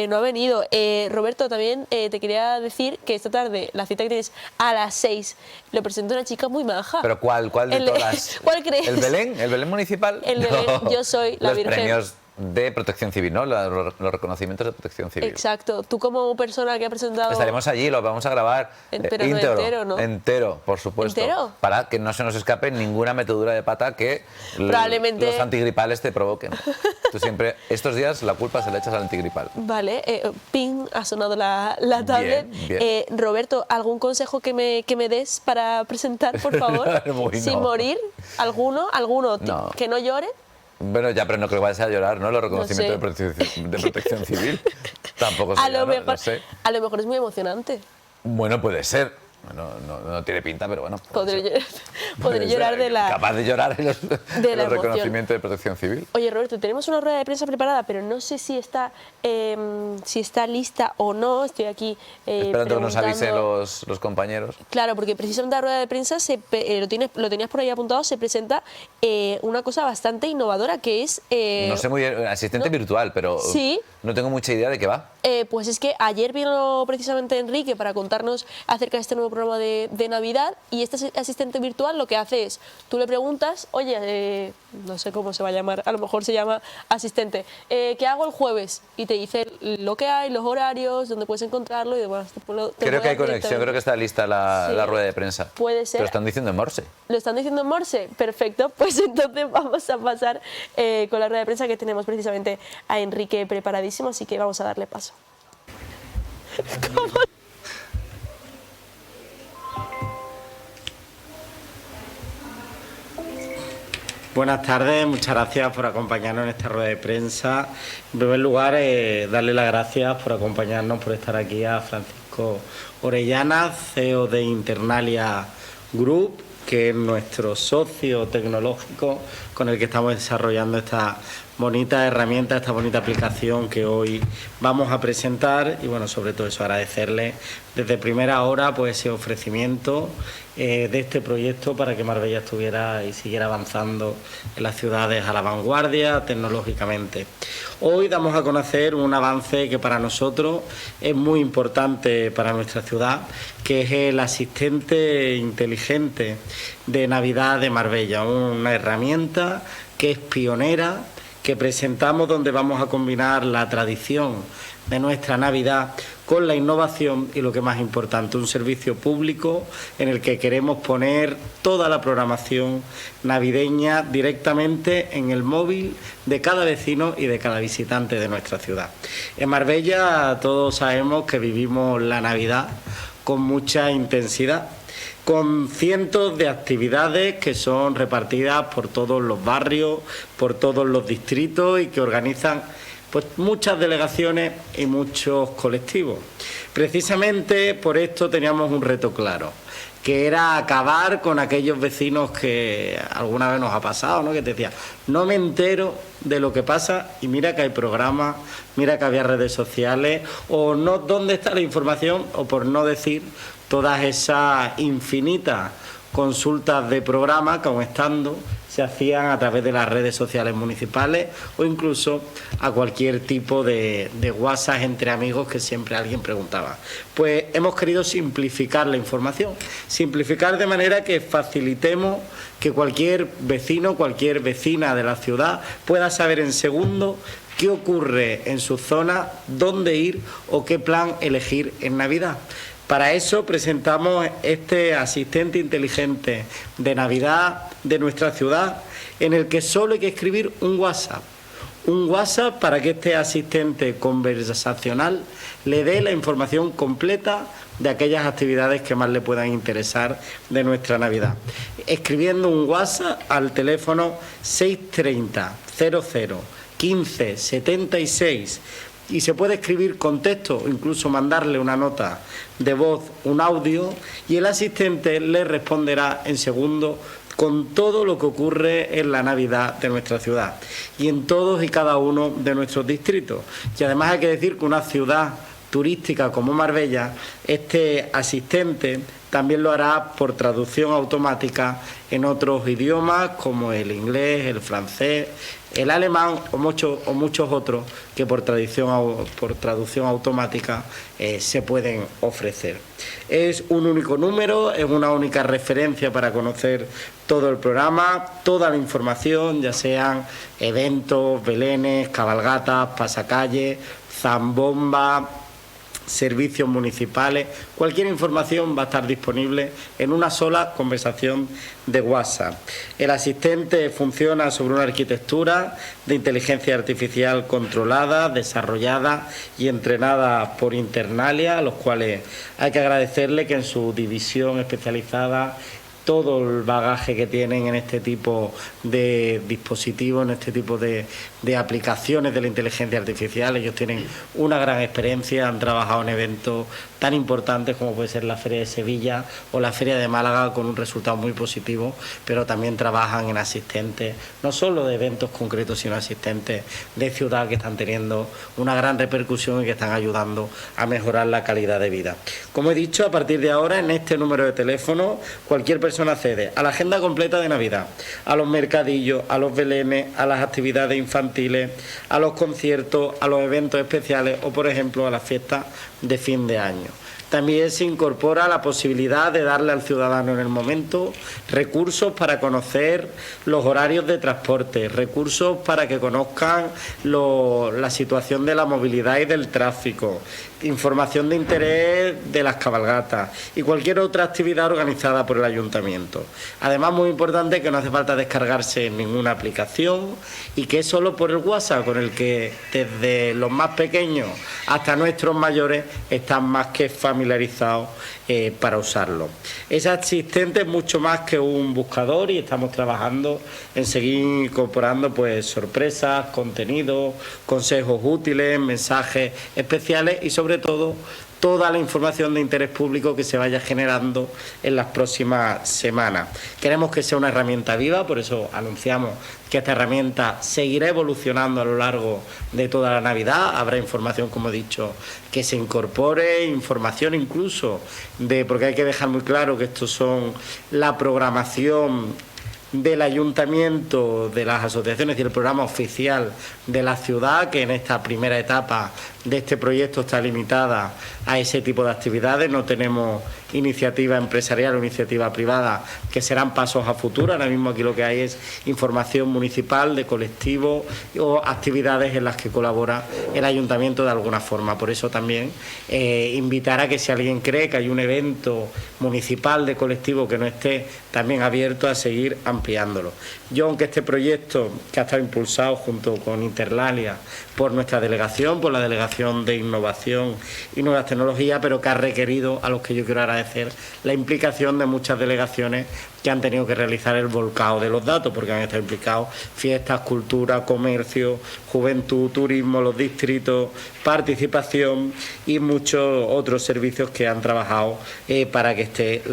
no ha venido. Roberto, también te quería decir que esta tarde, la cita que tienes a las 6, lo presenta una chica muy maja. ¿Pero cuál de todas? ¿Cuál crees? ¿El Belén? ¿El Belén municipal? El Belén, No. yo soy la Los Virgen. premios de Protección Civil, ¿no? Los reconocimientos de Protección Civil. Exacto. Tú como persona que ha presentado... Estaremos allí, lo vamos a grabar Pero no íntegro, entero, ¿no? entero, por supuesto. ¿Entero? Para que no se nos escape ninguna metedura de pata que Probablemente... los antigripales te provoquen. Tú siempre, estos días, la culpa se la echas al antigripal. Vale, ping, ha sonado la tablet. Bien. Roberto, ¿algún consejo que me des para presentar, por favor? Muy Sin no. morir, ¿alguno? No. ¿Que no llore? Bueno, ya, pero no creo que vayas a llorar, ¿no? Los reconocimientos No sé. de protección civil. Tampoco sé, A lo no sé. mejor es muy emocionante. Bueno, puede ser. No tiene pinta, pero bueno. Podré Puede llorar ser. de la... Capaz de llorar en los, de en la los emoción. reconocimientos de protección civil. Oye, Roberto, tenemos una rueda de prensa preparada, pero no sé si está lista o no. Estoy aquí Esperando que nos avisen preguntando. los compañeros. Claro, porque precisamente la rueda de prensa, lo tenías por ahí apuntado, se presenta una cosa bastante innovadora que es... No sé muy bien, asistente virtual, pero Sí. no tengo mucha idea de qué va. Pues es que ayer vino precisamente Enrique para contarnos acerca de este nuevo programa de Navidad y este asistente virtual lo que hace es, tú le preguntas, oye, no sé cómo se va a llamar, a lo mejor se llama asistente, ¿qué hago el jueves? Y te dice lo que hay, los horarios, dónde puedes encontrarlo y demás. Creo que hay conexión, creo que está lista la rueda de prensa. Puede ser. Pero están diciendo en Morse. ¿Lo están diciendo en Morse? Perfecto, pues entonces vamos a pasar con la rueda de prensa que tenemos precisamente a Enrique preparadísimo, así que vamos a darle paso. ¿Cómo? Buenas tardes, muchas gracias por acompañarnos en esta rueda de prensa. En primer lugar, darle las gracias por acompañarnos, por estar aquí a Francisco Orellana, CEO de Internalia Group, que es nuestro socio tecnológico con el que estamos desarrollando esta bonita herramienta, esta bonita aplicación que hoy vamos a presentar. Y bueno, sobre todo eso, agradecerle desde primera hora pues ese ofrecimiento de este proyecto para que Marbella estuviera y siguiera avanzando en las ciudades a la vanguardia tecnológicamente. Hoy damos a conocer un avance que para nosotros es muy importante para nuestra ciudad, que es el asistente inteligente de Navidad de Marbella, una herramienta que es pionera, que presentamos, donde vamos a combinar la tradición de nuestra Navidad con la innovación y, lo que más importante, un servicio público en el que queremos poner toda la programación navideña directamente en el móvil de cada vecino y de cada visitante de nuestra ciudad. En Marbella todos sabemos que vivimos la Navidad con mucha intensidad, con cientos de actividades que son repartidas por todos los barrios, por todos los distritos y que organizan pues muchas delegaciones y muchos colectivos. Precisamente por esto teníamos un reto claro, que era acabar con aquellos vecinos que alguna vez nos ha pasado, ¿no? Que te decían, no me entero de lo que pasa y mira que hay programas, mira que había redes sociales, o no, ¿dónde está la información? O por no decir todas esas infinitas consultas de programa que aun estando se hacían a través de las redes sociales municipales o incluso a cualquier tipo de WhatsApp entre amigos que siempre alguien preguntaba. Pues hemos querido simplificar la información, simplificar de manera que facilitemos que cualquier vecino, cualquier vecina de la ciudad pueda saber en segundos qué ocurre en su zona, dónde ir o qué plan elegir en Navidad. Para eso presentamos este asistente inteligente de Navidad de nuestra ciudad, en el que solo hay que escribir un WhatsApp. Un WhatsApp para que este asistente conversacional le dé la información completa de aquellas actividades que más le puedan interesar de nuestra Navidad. Escribiendo un WhatsApp al teléfono 630 00 15 76, y se puede escribir con texto o incluso mandarle una nota de voz, un audio, y el asistente le responderá en segundos con todo lo que ocurre en la Navidad de nuestra ciudad y en todos y cada uno de nuestros distritos. Y además hay que decir que una ciudad turística como Marbella, este asistente también lo hará por traducción automática en otros idiomas como el inglés, el francés, el alemán o muchos otros que por traducción automática se pueden ofrecer. Es un único número, es una única referencia para conocer todo el programa, toda la información, ya sean eventos, belenes, cabalgatas, pasacalles, zambomba, servicios municipales, cualquier información va a estar disponible en una sola conversación de WhatsApp. El asistente funciona sobre una arquitectura de inteligencia artificial controlada, desarrollada y entrenada por Internalia, a los cuales hay que agradecerle que en su división especializada todo el bagaje que tienen en este tipo de dispositivos, en este tipo de aplicaciones de la inteligencia artificial. Ellos tienen una gran experiencia, han trabajado en eventos tan importantes como puede ser la Feria de Sevilla o la Feria de Málaga con un resultado muy positivo, pero también trabajan en asistentes, no solo de eventos concretos, sino asistentes de ciudad que están teniendo una gran repercusión y que están ayudando a mejorar la calidad de vida. Como he dicho, a partir de ahora, en este número de teléfono, cualquier persona accede a la agenda completa de Navidad, a los mercadillos, a los belenes, a las actividades infantiles, a los conciertos, a los eventos especiales o, por ejemplo, a las fiestas de fin de año. También se incorpora la posibilidad de darle al ciudadano en el momento recursos para conocer los horarios de transporte, recursos para que conozcan la situación de la movilidad y del tráfico, información de interés de las cabalgatas y cualquier otra actividad organizada por el ayuntamiento. Además, muy importante, que no hace falta descargarse ninguna aplicación y que es solo por el WhatsApp con el que desde los más pequeños hasta nuestros mayores están más que familiarizados para usarlo. Ese asistente es mucho más que un buscador y estamos trabajando en seguir incorporando pues sorpresas, contenidos, consejos útiles, mensajes especiales y sobre todo toda la información de interés público que se vaya generando en las próximas semanas. Queremos que sea una herramienta viva, por eso anunciamos que esta herramienta seguirá evolucionando a lo largo de toda la Navidad. Habrá información, como he dicho, que se incorpore, información incluso porque hay que dejar muy claro que estos son la programación del ayuntamiento, de las asociaciones y el programa oficial de la ciudad, que en esta primera etapa de este proyecto está limitada a ese tipo de actividades. No tenemos iniciativa empresarial o iniciativa privada, que serán pasos a futuro. Ahora mismo aquí lo que hay es información municipal de colectivos o actividades en las que colabora el ayuntamiento de alguna forma. Por eso también invitar a que si alguien cree que hay un evento municipal de colectivo que no esté también abierto, a seguir ampliándolo. Yo, aunque este proyecto, que ha estado impulsado junto con Internalia por nuestra delegación, por la Delegación de Innovación y Nuevas Tecnologías, pero que ha requerido, a los que yo quiero agradecer, la implicación de muchas delegaciones que han tenido que realizar el volcado de los datos, porque han estado implicados fiestas, cultura, comercio, juventud, turismo, los distritos, participación y muchos otros servicios que han trabajado para que esté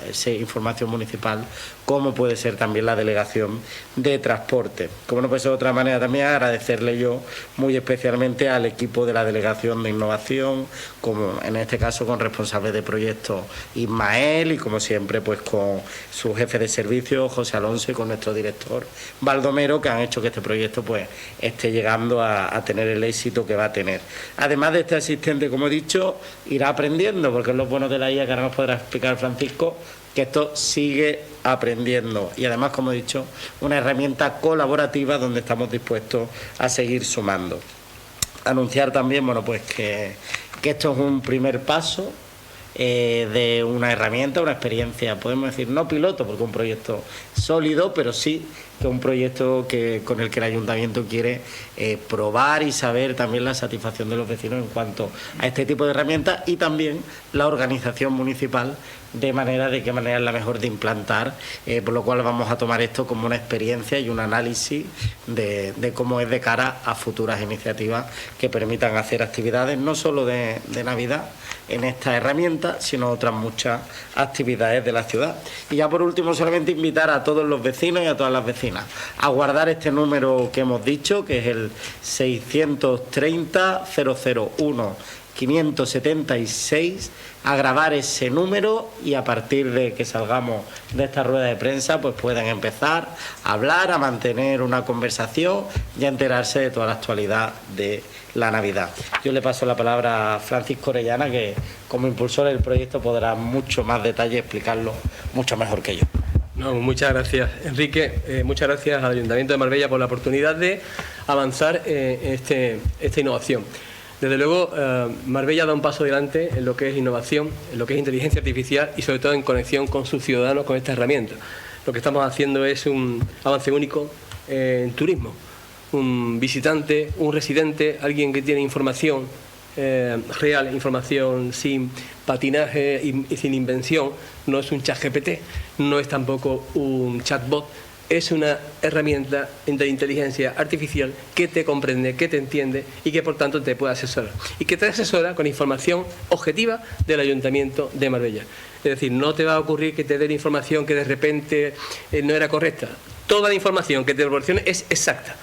esa información municipal, como puede ser también la delegación de transporte. Como no puede ser de otra manera, también agradecerle yo muy especialmente al equipo de la Delegación de Innovación, como en este caso con responsable de proyectos Ismael y como siempre pues con su jefe de servicio José Alonso y con nuestro director Baldomero, que han hecho que este proyecto pues esté llegando a tener el éxito que va a tener. Además de este asistente, como he dicho, irá aprendiendo, porque es lo bueno de la IA, que ahora nos podrá explicar Francisco, que esto sigue aprendiendo y además, como he dicho, una herramienta colaborativa donde estamos dispuestos a seguir sumando. Anunciar también, bueno, pues que esto es un primer paso de una herramienta, una experiencia, podemos decir no piloto, porque es un proyecto sólido, pero sí que es un proyecto con el que el ayuntamiento quiere probar y saber también la satisfacción de los vecinos en cuanto a este tipo de herramientas y también la organización municipal, de manera de qué manera es la mejor de implantar, por lo cual vamos a tomar esto como una experiencia y un análisis de cómo es de cara a futuras iniciativas que permitan hacer actividades no solo de Navidad, en esta herramienta, sino otras muchas actividades de la ciudad. Y ya por último, solamente invitar a todos los vecinos y a todas las vecinas a guardar este número que hemos dicho, que es el 630 001 576, a grabar ese número, y a partir de que salgamos de esta rueda de prensa pues puedan empezar a hablar, a mantener una conversación y a enterarse de toda la actualidad de la Navidad. Yo le paso la palabra a Francisco Orellana, que como impulsor del proyecto podrá mucho más detalle explicarlo mucho mejor que yo. No, muchas gracias, Enrique. Muchas gracias al Ayuntamiento de Marbella por la oportunidad de avanzar en esta innovación. Desde luego, Marbella da un paso adelante en lo que es innovación, en lo que es inteligencia artificial y sobre todo en conexión con sus ciudadanos con esta herramienta. Lo que estamos haciendo es un avance único en turismo. Un visitante, un residente, alguien que tiene información real, información sin patinaje y sin invención, no es un ChatGPT, no es tampoco un chatbot, es una herramienta de inteligencia artificial que te comprende, que te entiende y que por tanto te puede asesorar. Y que te asesora con información objetiva del Ayuntamiento de Marbella. Es decir, no te va a ocurrir que te den información que de repente no era correcta. Toda la información que te proporcione es exacta.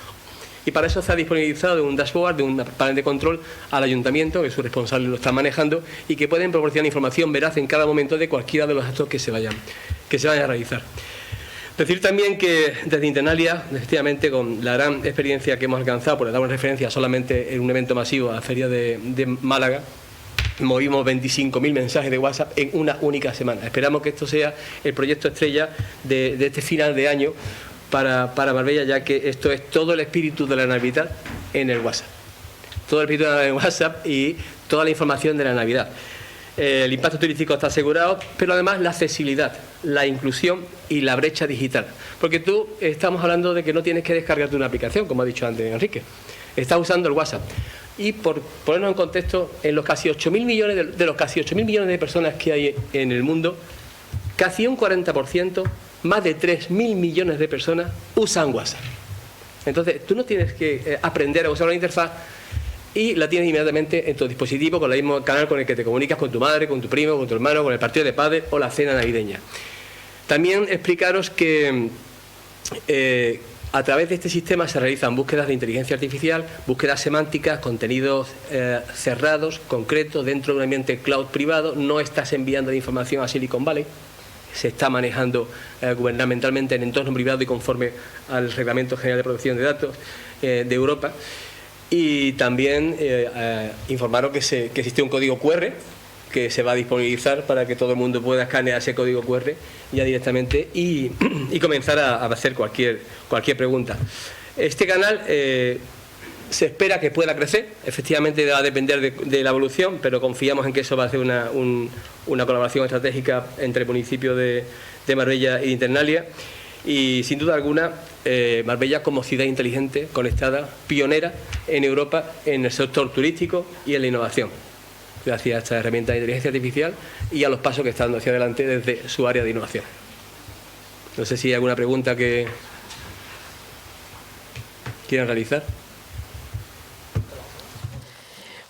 Y para eso se ha disponibilizado un dashboard, de un panel de control al Ayuntamiento, que su responsable lo está manejando, y que pueden proporcionar información veraz en cada momento de cualquiera de los actos que se vayan a realizar. Decir también que desde Internalia, efectivamente, con la gran experiencia que hemos alcanzado, por dar una referencia solamente en un evento masivo a la Feria de Málaga, movimos 25.000 mensajes de WhatsApp en una única semana. Esperamos que esto sea el proyecto estrella de este final de año para Marbella, ya que esto es todo el espíritu de la Navidad en el WhatsApp. Todo el espíritu de WhatsApp y toda la información de la Navidad. El impacto turístico está asegurado, pero además la accesibilidad, la inclusión y la brecha digital. Porque tú estamos hablando de que no tienes que descargarte una aplicación, como ha dicho antes Enrique. Estás usando el WhatsApp. Y por ponernos en contexto, en los casi 8.000 millones de los casi 8.000 millones de personas que hay en el mundo, casi un 40%, más de 3.000 millones de personas usan WhatsApp. Entonces, tú no tienes que aprender a usar una interfaz y la tienes inmediatamente en tu dispositivo con el mismo canal con el que te comunicas con tu madre, con tu primo, con tu hermano, con el partido de padres o la cena navideña. También explicaros que a través de este sistema se realizan búsquedas de inteligencia artificial, búsquedas semánticas, contenidos cerrados, concretos, dentro de un ambiente cloud privado. No estás enviando la información a Silicon Valley, se está manejando gubernamentalmente en entorno privado y conforme al Reglamento General de Protección de Datos de Europa. Y también informaros que existe un código QR que se va a disponibilizar para que todo el mundo pueda escanear ese código QR ya directamente y comenzar a hacer cualquier pregunta. Este canal se espera que pueda crecer, efectivamente va a depender de la evolución, pero confiamos en que eso va a ser una colaboración estratégica entre el municipio de Marbella e Internalia. Y sin duda alguna, Marbella como ciudad inteligente, conectada, pionera en Europa en el sector turístico y en la innovación, gracias a esta herramienta de inteligencia artificial y a los pasos que está dando hacia adelante desde su área de innovación. No sé si hay alguna pregunta que quieran realizar.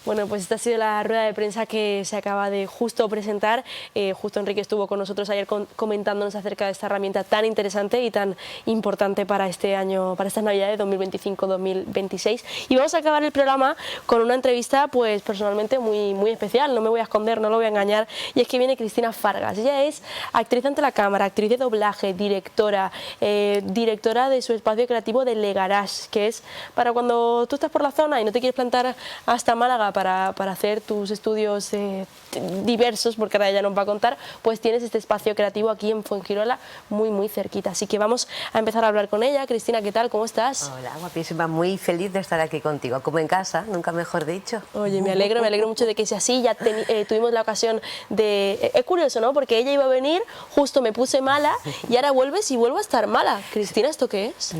Bueno, pues esta ha sido la rueda de prensa que se acaba de justo presentar. Justo Enrique estuvo con nosotros ayer comentándonos acerca de esta herramienta tan interesante y tan importante para este año, para estas Navidades 2025-2026. Y vamos a acabar el programa con una entrevista, pues personalmente muy especial. No me voy a esconder, no lo voy a engañar. Y es que viene Cristina Fargas. Ella es actriz ante la cámara, actriz de doblaje, directora de su espacio creativo de Le Garage, que es para cuando tú estás por la zona y no te quieres plantar hasta Málaga para hacer tus estudios diversos, porque ahora ella nos va a contar, pues tienes este espacio creativo aquí en Fuengirola, muy cerquita. Así que vamos a empezar a hablar con ella. Cristina, ¿qué tal? ¿Cómo estás? Hola, guapísima, muy feliz de estar aquí contigo, como en casa, nunca mejor dicho. Oye, me alegro mucho de que sea así. Ya tuvimos la ocasión de... Es curioso, ¿no? Porque ella iba a venir, justo me puse mala y ahora vuelves y vuelvo a estar mala. Cristina, ¿esto qué es?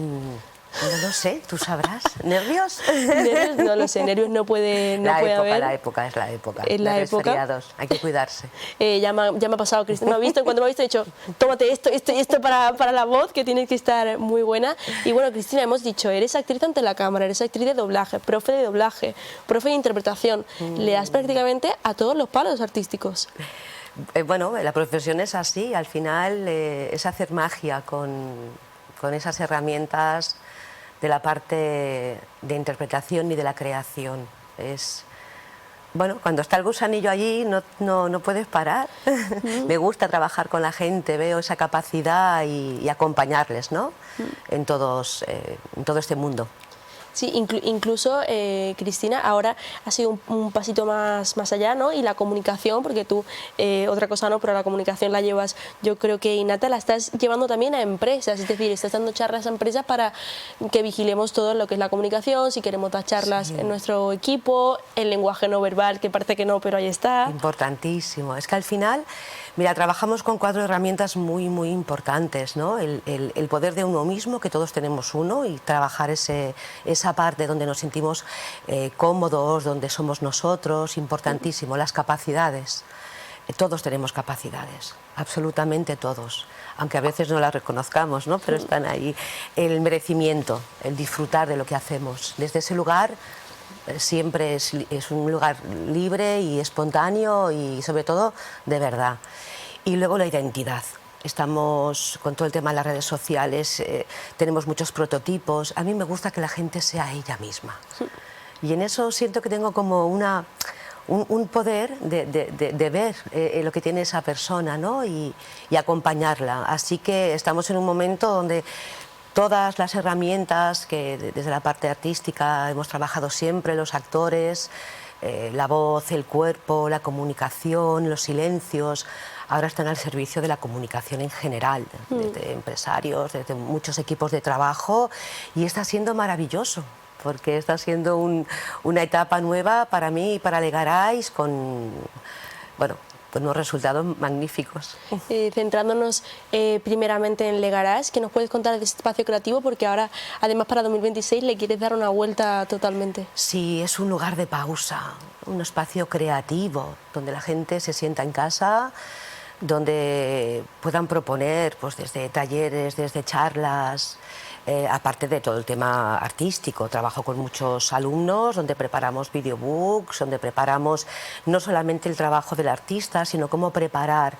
No lo sé, tú sabrás. ¿Nervios? Nervios, no lo sé, nervios no puede haber. La época es la época. Es la época. Resfriados, hay que cuidarse. Ya me ha pasado, Cristina, me ha visto, cuando me ha visto he dicho, tómate esto y esto para la voz, que tiene que estar muy buena. Y bueno, Cristina, hemos dicho, eres actriz ante la cámara, eres actriz de doblaje, profe de interpretación. Le das prácticamente a todos los palos artísticos. Bueno, la profesión es así, al final es hacer magia con esas herramientas de la parte de interpretación y de la creación. Bueno, cuando está el gusanillo allí no puedes parar. Me gusta trabajar con la gente, veo esa capacidad y acompañarles, ¿no? En todo este mundo. Sí, incluso, Cristina, ahora ha sido un pasito más allá, ¿no? Y la comunicación, porque tú, otra cosa no, pero la comunicación la llevas, yo creo que innata, la estás llevando también a empresas, es decir, estás dando charlas a empresas para que vigilemos todo lo que es la comunicación, si queremos dar charlas en nuestro equipo, el lenguaje no verbal, que parece que no, pero ahí está. Importantísimo, es que al final, mira, trabajamos con 4 herramientas muy importantes, ¿no? El poder de uno mismo, que todos tenemos uno, y trabajar esa parte donde nos sentimos cómodos, donde somos nosotros, importantísimo. Las capacidades, todos tenemos capacidades, absolutamente todos, aunque a veces no las reconozcamos, ¿no? Pero están ahí. El merecimiento, el disfrutar de lo que hacemos, desde ese lugar siempre es un lugar libre y espontáneo y sobre todo de verdad. Y luego la identidad. Estamos con todo el tema de las redes sociales, tenemos muchos prototipos. A mí me gusta que la gente sea ella misma. Y en eso siento que tengo como un poder de ver lo que tiene esa persona, ¿no? y acompañarla. Así que estamos en un momento donde todas las herramientas que desde la parte artística hemos trabajado siempre, los actores, la voz, el cuerpo, la comunicación, los silencios, ahora están al servicio de la comunicación en general, desde empresarios, desde muchos equipos de trabajo, y está siendo maravilloso, porque está siendo una etapa nueva para mí y para Legarais con, bueno, pues unos resultados magníficos. Centrándonos primeramente en Legarais, ¿qué nos puedes contar de este espacio creativo? Porque ahora, además para 2026, le quieres dar una vuelta totalmente. Sí, es un lugar de pausa, un espacio creativo, donde la gente se sienta en casa, donde puedan proponer pues, desde talleres, desde charlas, aparte de todo el tema artístico. Trabajo con muchos alumnos donde preparamos videobooks, donde preparamos no solamente el trabajo del artista, sino cómo preparar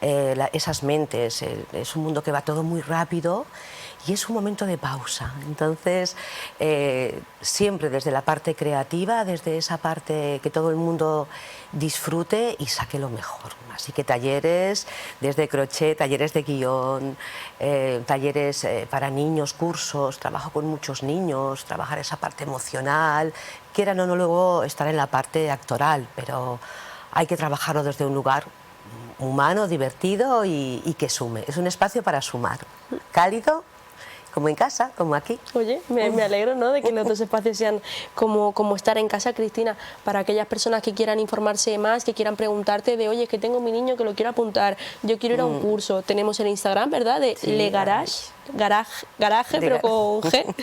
esas mentes. Es un mundo que va todo muy rápido y es un momento de pausa. Entonces, siempre desde la parte creativa, desde esa parte que todo el mundo disfrute y saque lo mejor. Así que talleres desde crochet, talleres de guión, talleres para niños, cursos, trabajo con muchos niños, trabajar esa parte emocional, quieran o no luego estar en la parte actoral, pero hay que trabajarlo desde un lugar humano, divertido y que sume. Es un espacio para sumar, cálido, como en casa, como aquí. Oye, me alegro, ¿no?, de que los dos espacios sean como estar en casa, Cristina, para aquellas personas que quieran informarse más, que quieran preguntarte de, oye, que tengo mi niño que lo quiero apuntar, yo quiero ir a un curso. Tenemos el Instagram, ¿verdad?, de sí, Legarais, garaje, pero con G,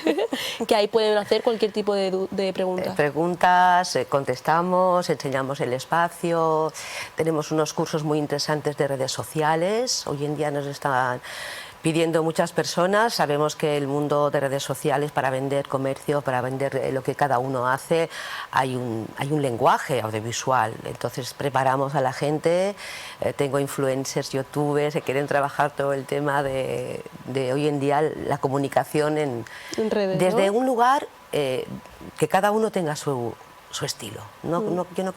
que ahí pueden hacer cualquier tipo de preguntas. Preguntas, contestamos, enseñamos el espacio, tenemos unos cursos muy interesantes de redes sociales. Hoy en día nos están pidiendo muchas personas, sabemos que el mundo de redes sociales para vender comercio, para vender lo que cada uno hace, hay un lenguaje audiovisual, entonces preparamos a la gente, tengo influencers, youtubers que quieren trabajar todo el tema de hoy en día la comunicación en redes, desde, ¿no?, un lugar que cada uno tenga su estilo. Yo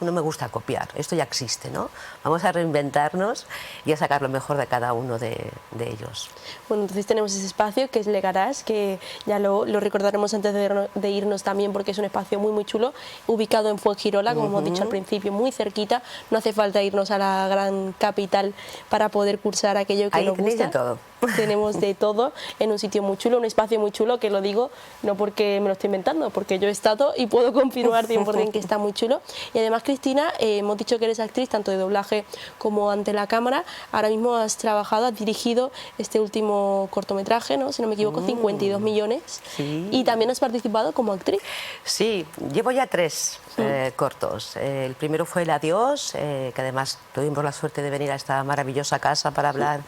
no me gusta copiar, esto ya existe, ¿no? Vamos a reinventarnos y a sacar lo mejor de cada uno de ellos. Bueno, entonces tenemos ese espacio que es Legarais, que ya lo recordaremos antes de irnos también, porque es un espacio muy chulo, ubicado en Fuengirola, como hemos dicho al principio, muy cerquita. No hace falta irnos a la gran capital para poder cursar aquello que nos gusta. Ahí tenéis de todo. tenemos de todo en un sitio muy chulo, un espacio muy chulo, que lo digo no porque me lo estoy inventando, porque yo he estado y puedo confirmar 100% que está muy chulo. Y además, Cristina, hemos dicho que eres actriz tanto de doblaje como ante la cámara. Ahora mismo has trabajado, has dirigido este último cortometraje, ¿no? Si no me equivoco, 52 millones. Sí. Y también has participado como actriz. Sí, llevo ya 3 cortos. El primero fue El Adiós, que además tuvimos la suerte de venir a esta maravillosa casa para hablar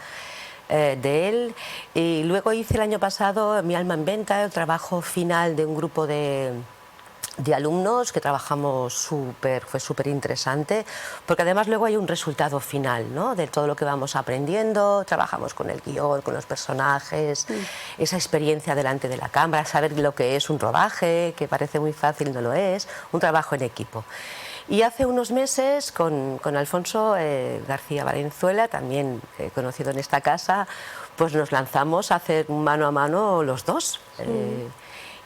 de él. Y luego hice el año pasado Mi alma en venta, el trabajo final de un grupo de alumnos que trabajamos fue súper interesante, porque además luego hay un resultado final, ¿no?, de todo lo que vamos aprendiendo. Trabajamos con el guión, con los personajes, esa experiencia delante de la cámara, saber lo que es un rodaje, que parece muy fácil, no lo es, un trabajo en equipo. Y hace unos meses con Alfonso García Valenzuela, también conocido en esta casa, pues nos lanzamos a hacer mano a mano los dos.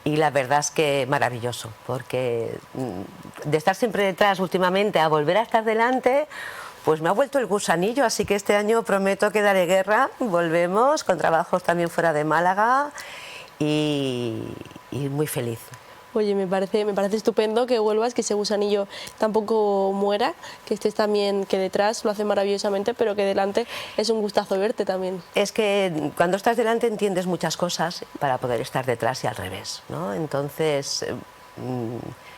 Y la verdad es que maravilloso, porque de estar siempre detrás últimamente a volver a estar delante, pues me ha vuelto el gusanillo, así que este año prometo que daré guerra. Volvemos con trabajos también fuera de Málaga y muy feliz. Oye, me parece estupendo que vuelvas, que ese gusanillo tampoco muera, que estés también, que detrás lo hace maravillosamente, pero que delante es un gustazo verte también. Es que cuando estás delante entiendes muchas cosas para poder estar detrás y al revés, ¿no? Entonces,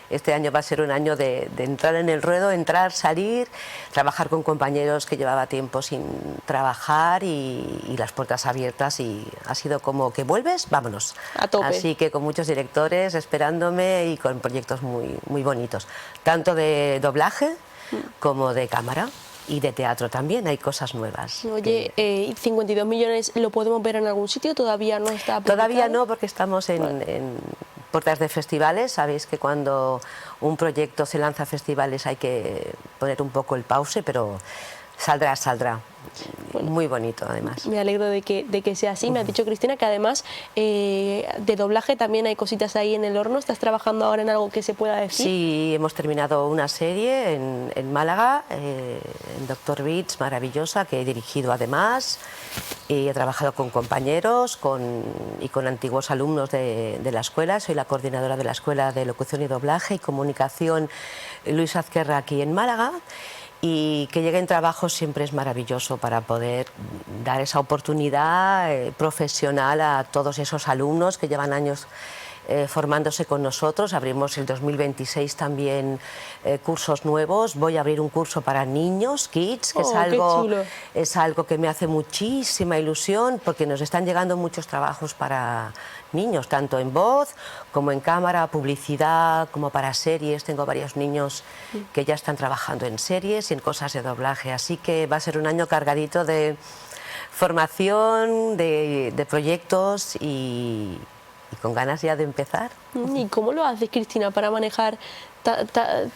este año va a ser un año de entrar en el ruedo, entrar, salir, trabajar con compañeros que llevaba tiempo sin trabajar y las puertas abiertas, y ha sido como que vuelves, vámonos. A tope. Así que con muchos directores esperándome y con proyectos muy bonitos, tanto de doblaje como de cámara. Y de teatro también hay cosas nuevas. Oye, 52 millones, ¿lo podemos ver en algún sitio? ¿Todavía no está publicado? Todavía no, porque estamos en puertas de festivales. Sabéis que cuando un proyecto se lanza a festivales hay que poner un poco el pause, pero saldrá. Bueno, muy bonito, además. Me alegro de que sea así. Me ha dicho Cristina que además de doblaje también hay cositas ahí en el horno. ¿Estás trabajando ahora en algo que se pueda decir? Sí, hemos terminado una serie en Málaga, en Dr. Beats, maravillosa, que he dirigido además. Y he trabajado con compañeros y con antiguos alumnos de la escuela. Soy la coordinadora de la Escuela de Locución y Doblaje y Comunicación Luis Azquerra aquí en Málaga. Y que lleguen trabajos siempre es maravilloso para poder dar esa oportunidad profesional a todos esos alumnos que llevan años formándose con nosotros. Abrimos el 2026 también cursos nuevos. Voy a abrir un curso para niños, kids, que es algo que me hace muchísima ilusión, porque nos están llegando muchos trabajos para niños, tanto en voz como en cámara, publicidad, como para series. Tengo varios niños que ya están trabajando en series y en cosas de doblaje, así que va a ser un año cargadito de formación, de proyectos y con ganas ya de empezar. ¿Y cómo lo haces, Cristina, para manejar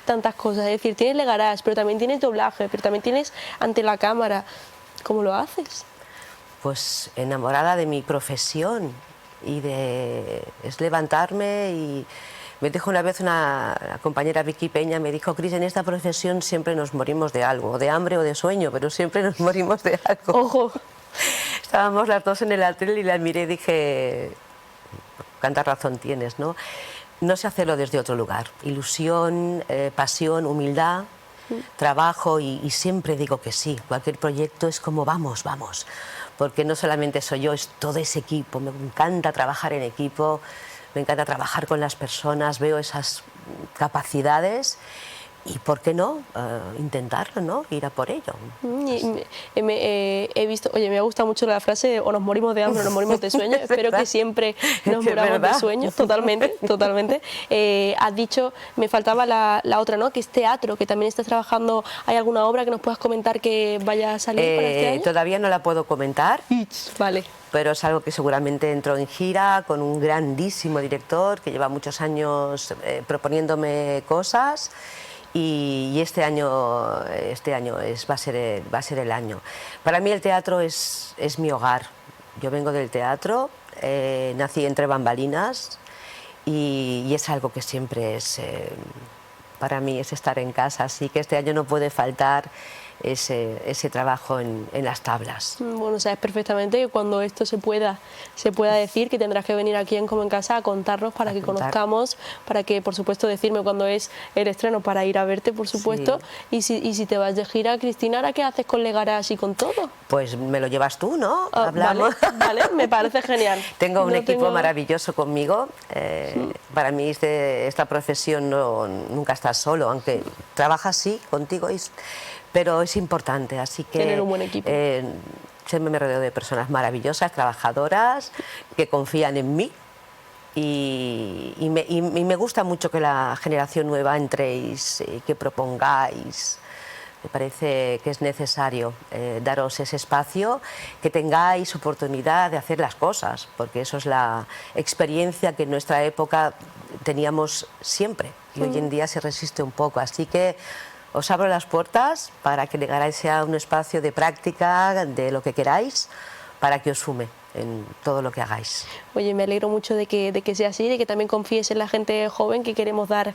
tantas cosas? Es decir, tienes Le Garage, pero también tienes doblaje, pero también tienes ante la cámara. ¿Cómo lo haces? Pues enamorada de mi profesión y es levantarme. Y me dijo una vez una compañera, Vicky Peña, me dijo: Cris, en esta profesión siempre nos morimos de algo, de hambre o de sueño, pero siempre nos morimos de algo. Ojo. Estábamos las dos en el atril y la miré y dije: cuánta razón tienes, ¿no? No sé hacerlo desde otro lugar. Ilusión, pasión, humildad, trabajo y siempre digo que sí. Cualquier proyecto es como vamos. Porque no solamente soy yo, es todo ese equipo. Me encanta trabajar en equipo, me encanta trabajar con las personas, veo esas capacidades. Y por qué no intentarlo, ¿no? Ir a por ello. He visto, oye, me ha gustado mucho la frase de o nos morimos de hambre o nos morimos de sueño. Espero que siempre nos moramos de sueño, totalmente. Has dicho, me faltaba la otra, ¿no? Que es teatro, que también estás trabajando. ¿Hay alguna obra que nos puedas comentar que vaya a salir para este año? Todavía no la puedo comentar. Vale. Pero es algo que seguramente entro en gira con un grandísimo director que lleva muchos años proponiéndome cosas. Y este año va a ser el año. Para mí el teatro es mi hogar. Yo vengo del teatro, nací entre bambalinas y es algo que siempre para mí es estar en casa. Así que este año no puede faltar ese trabajo en las tablas. Bueno, sabes perfectamente que cuando esto se pueda decir, que tendrás que venir aquí en Como en Casa a contarnos para que conozcamos, para que, por supuesto, decirme cuándo es el estreno para ir a verte, por supuesto. Sí. Y si te vas de gira, Cristina, ¿ahora qué haces con Legarás y con todo? Pues me lo llevas tú, ¿no? Hablamos. Vale, me parece genial. Tengo un equipo maravilloso conmigo. Para mí esta profesión nunca estás solo, aunque trabajas sí contigo, pero es importante, así que tener un buen equipo. Siempre me rodeo de personas maravillosas, trabajadoras, que confían en mí y me gusta mucho que la generación nueva entréis, que propongáis. Me parece que es necesario daros ese espacio, que tengáis oportunidad de hacer las cosas, porque eso es la experiencia que en nuestra época teníamos siempre y hoy en día se resiste un poco. Así que os abro las puertas para que Legarás sea un espacio de práctica de lo que queráis, para que os sume en todo lo que hagáis. Oye, me alegro mucho de que sea así, de que también confíes en la gente joven que queremos dar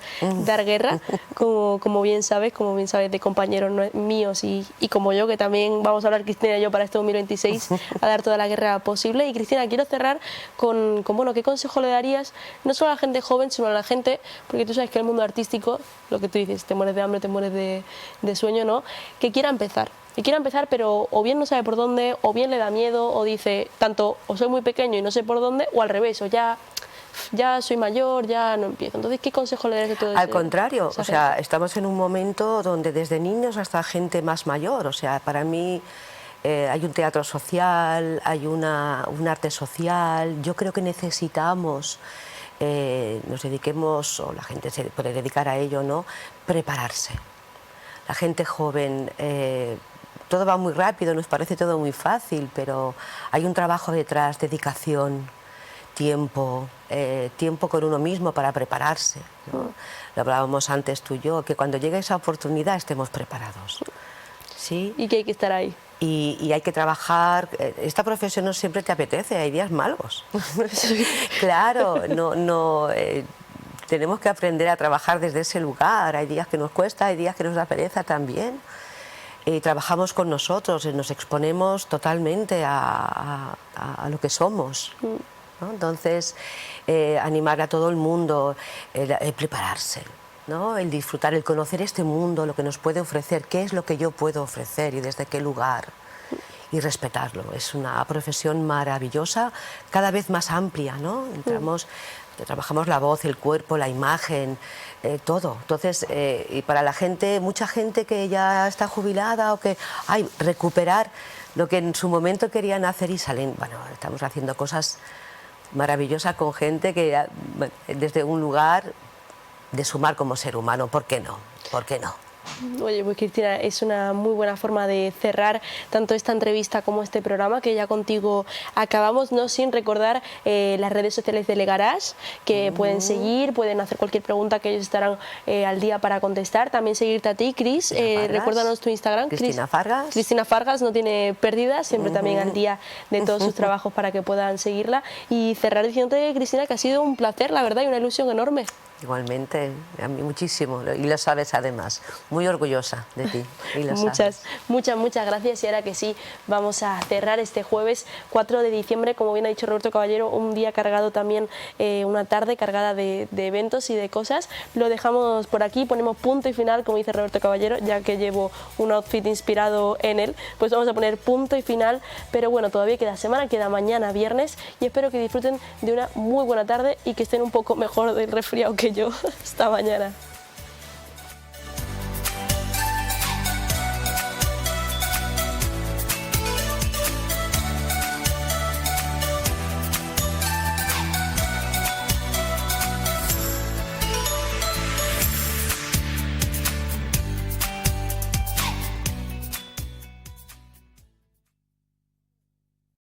guerra, como bien sabes de compañeros míos y como yo, que también vamos a hablar, Cristina y yo, para este 2026, a dar toda la guerra posible. Y Cristina, quiero cerrar con bueno, ¿qué consejo le darías no solo a la gente joven, sino a la gente, porque tú sabes que el mundo artístico, lo que tú dices, te mueres de hambre, te mueres de sueño, ¿no? Que quiera empezar, pero o bien no sabe por dónde, o bien le da miedo, o dice tanto o soy muy pequeño y no sé por dónde, o al revés, o ya soy mayor, ya no empiezo. Entonces, ¿qué consejo le das de todo eso? Al contrario, o sea, estamos en un momento donde desde niños hasta gente más mayor, o sea, para mí hay un teatro social, hay un arte social. Yo creo que necesitamos, nos dediquemos, o la gente se puede dedicar a ello, ¿no? Prepararse. La gente joven, todo va muy rápido, nos parece todo muy fácil, pero hay un trabajo detrás, dedicación, tiempo con uno mismo para prepararse, ¿no? Lo hablábamos antes tú y yo, que cuando llegue esa oportunidad estemos preparados. ¿Sí? Y que hay que estar ahí. Y hay que trabajar. Esta profesión no siempre te apetece, hay días malos. Claro, tenemos que aprender a trabajar desde ese lugar. Hay días que nos cuesta, hay días que nos da pereza también. Trabajamos con nosotros, nos exponemos totalmente a lo que somos, ¿no? Entonces, animar a todo el mundo, el prepararse, ¿no? El disfrutar, el conocer este mundo, lo que nos puede ofrecer, qué es lo que yo puedo ofrecer y desde qué lugar, y respetarlo. Es una profesión maravillosa, cada vez más amplia, ¿no? Trabajamos la voz, el cuerpo, la imagen, todo. Entonces, y para la gente, mucha gente que ya está jubilada o que recuperar lo que en su momento querían hacer y salen. Bueno, estamos haciendo cosas maravillosas con gente que desde un lugar de sumar como ser humano. ¿Por qué no? ¿Por qué no? Oye, pues Cristina, es una muy buena forma de cerrar tanto esta entrevista como este programa, que ya contigo acabamos, no sin recordar las redes sociales de Legarás, que pueden seguir, pueden hacer cualquier pregunta, que ellos estarán al día para contestar. También seguirte a ti, Cris, recuérdanos tu Instagram. Cristina Fargas. Cristina Fargas, no tiene pérdidas, siempre también al día de todos sus trabajos para que puedan seguirla. Y cerrar diciéndote, Cristina, que ha sido un placer, la verdad, y una ilusión enorme. Igualmente, a mí muchísimo, y lo sabes además, muy orgullosa de ti. Y lo sabes. Muchas gracias, y ahora que sí, vamos a cerrar este jueves 4 de diciembre, como bien ha dicho Roberto Caballero, un día cargado también, una tarde cargada de eventos y de cosas. Lo dejamos por aquí, ponemos punto y final, como dice Roberto Caballero, ya que llevo un outfit inspirado en él, pues vamos a poner punto y final, pero bueno, todavía queda semana, queda mañana viernes, y espero que disfruten de una muy buena tarde y que estén un poco mejor del resfriado que yo. Hasta mañana.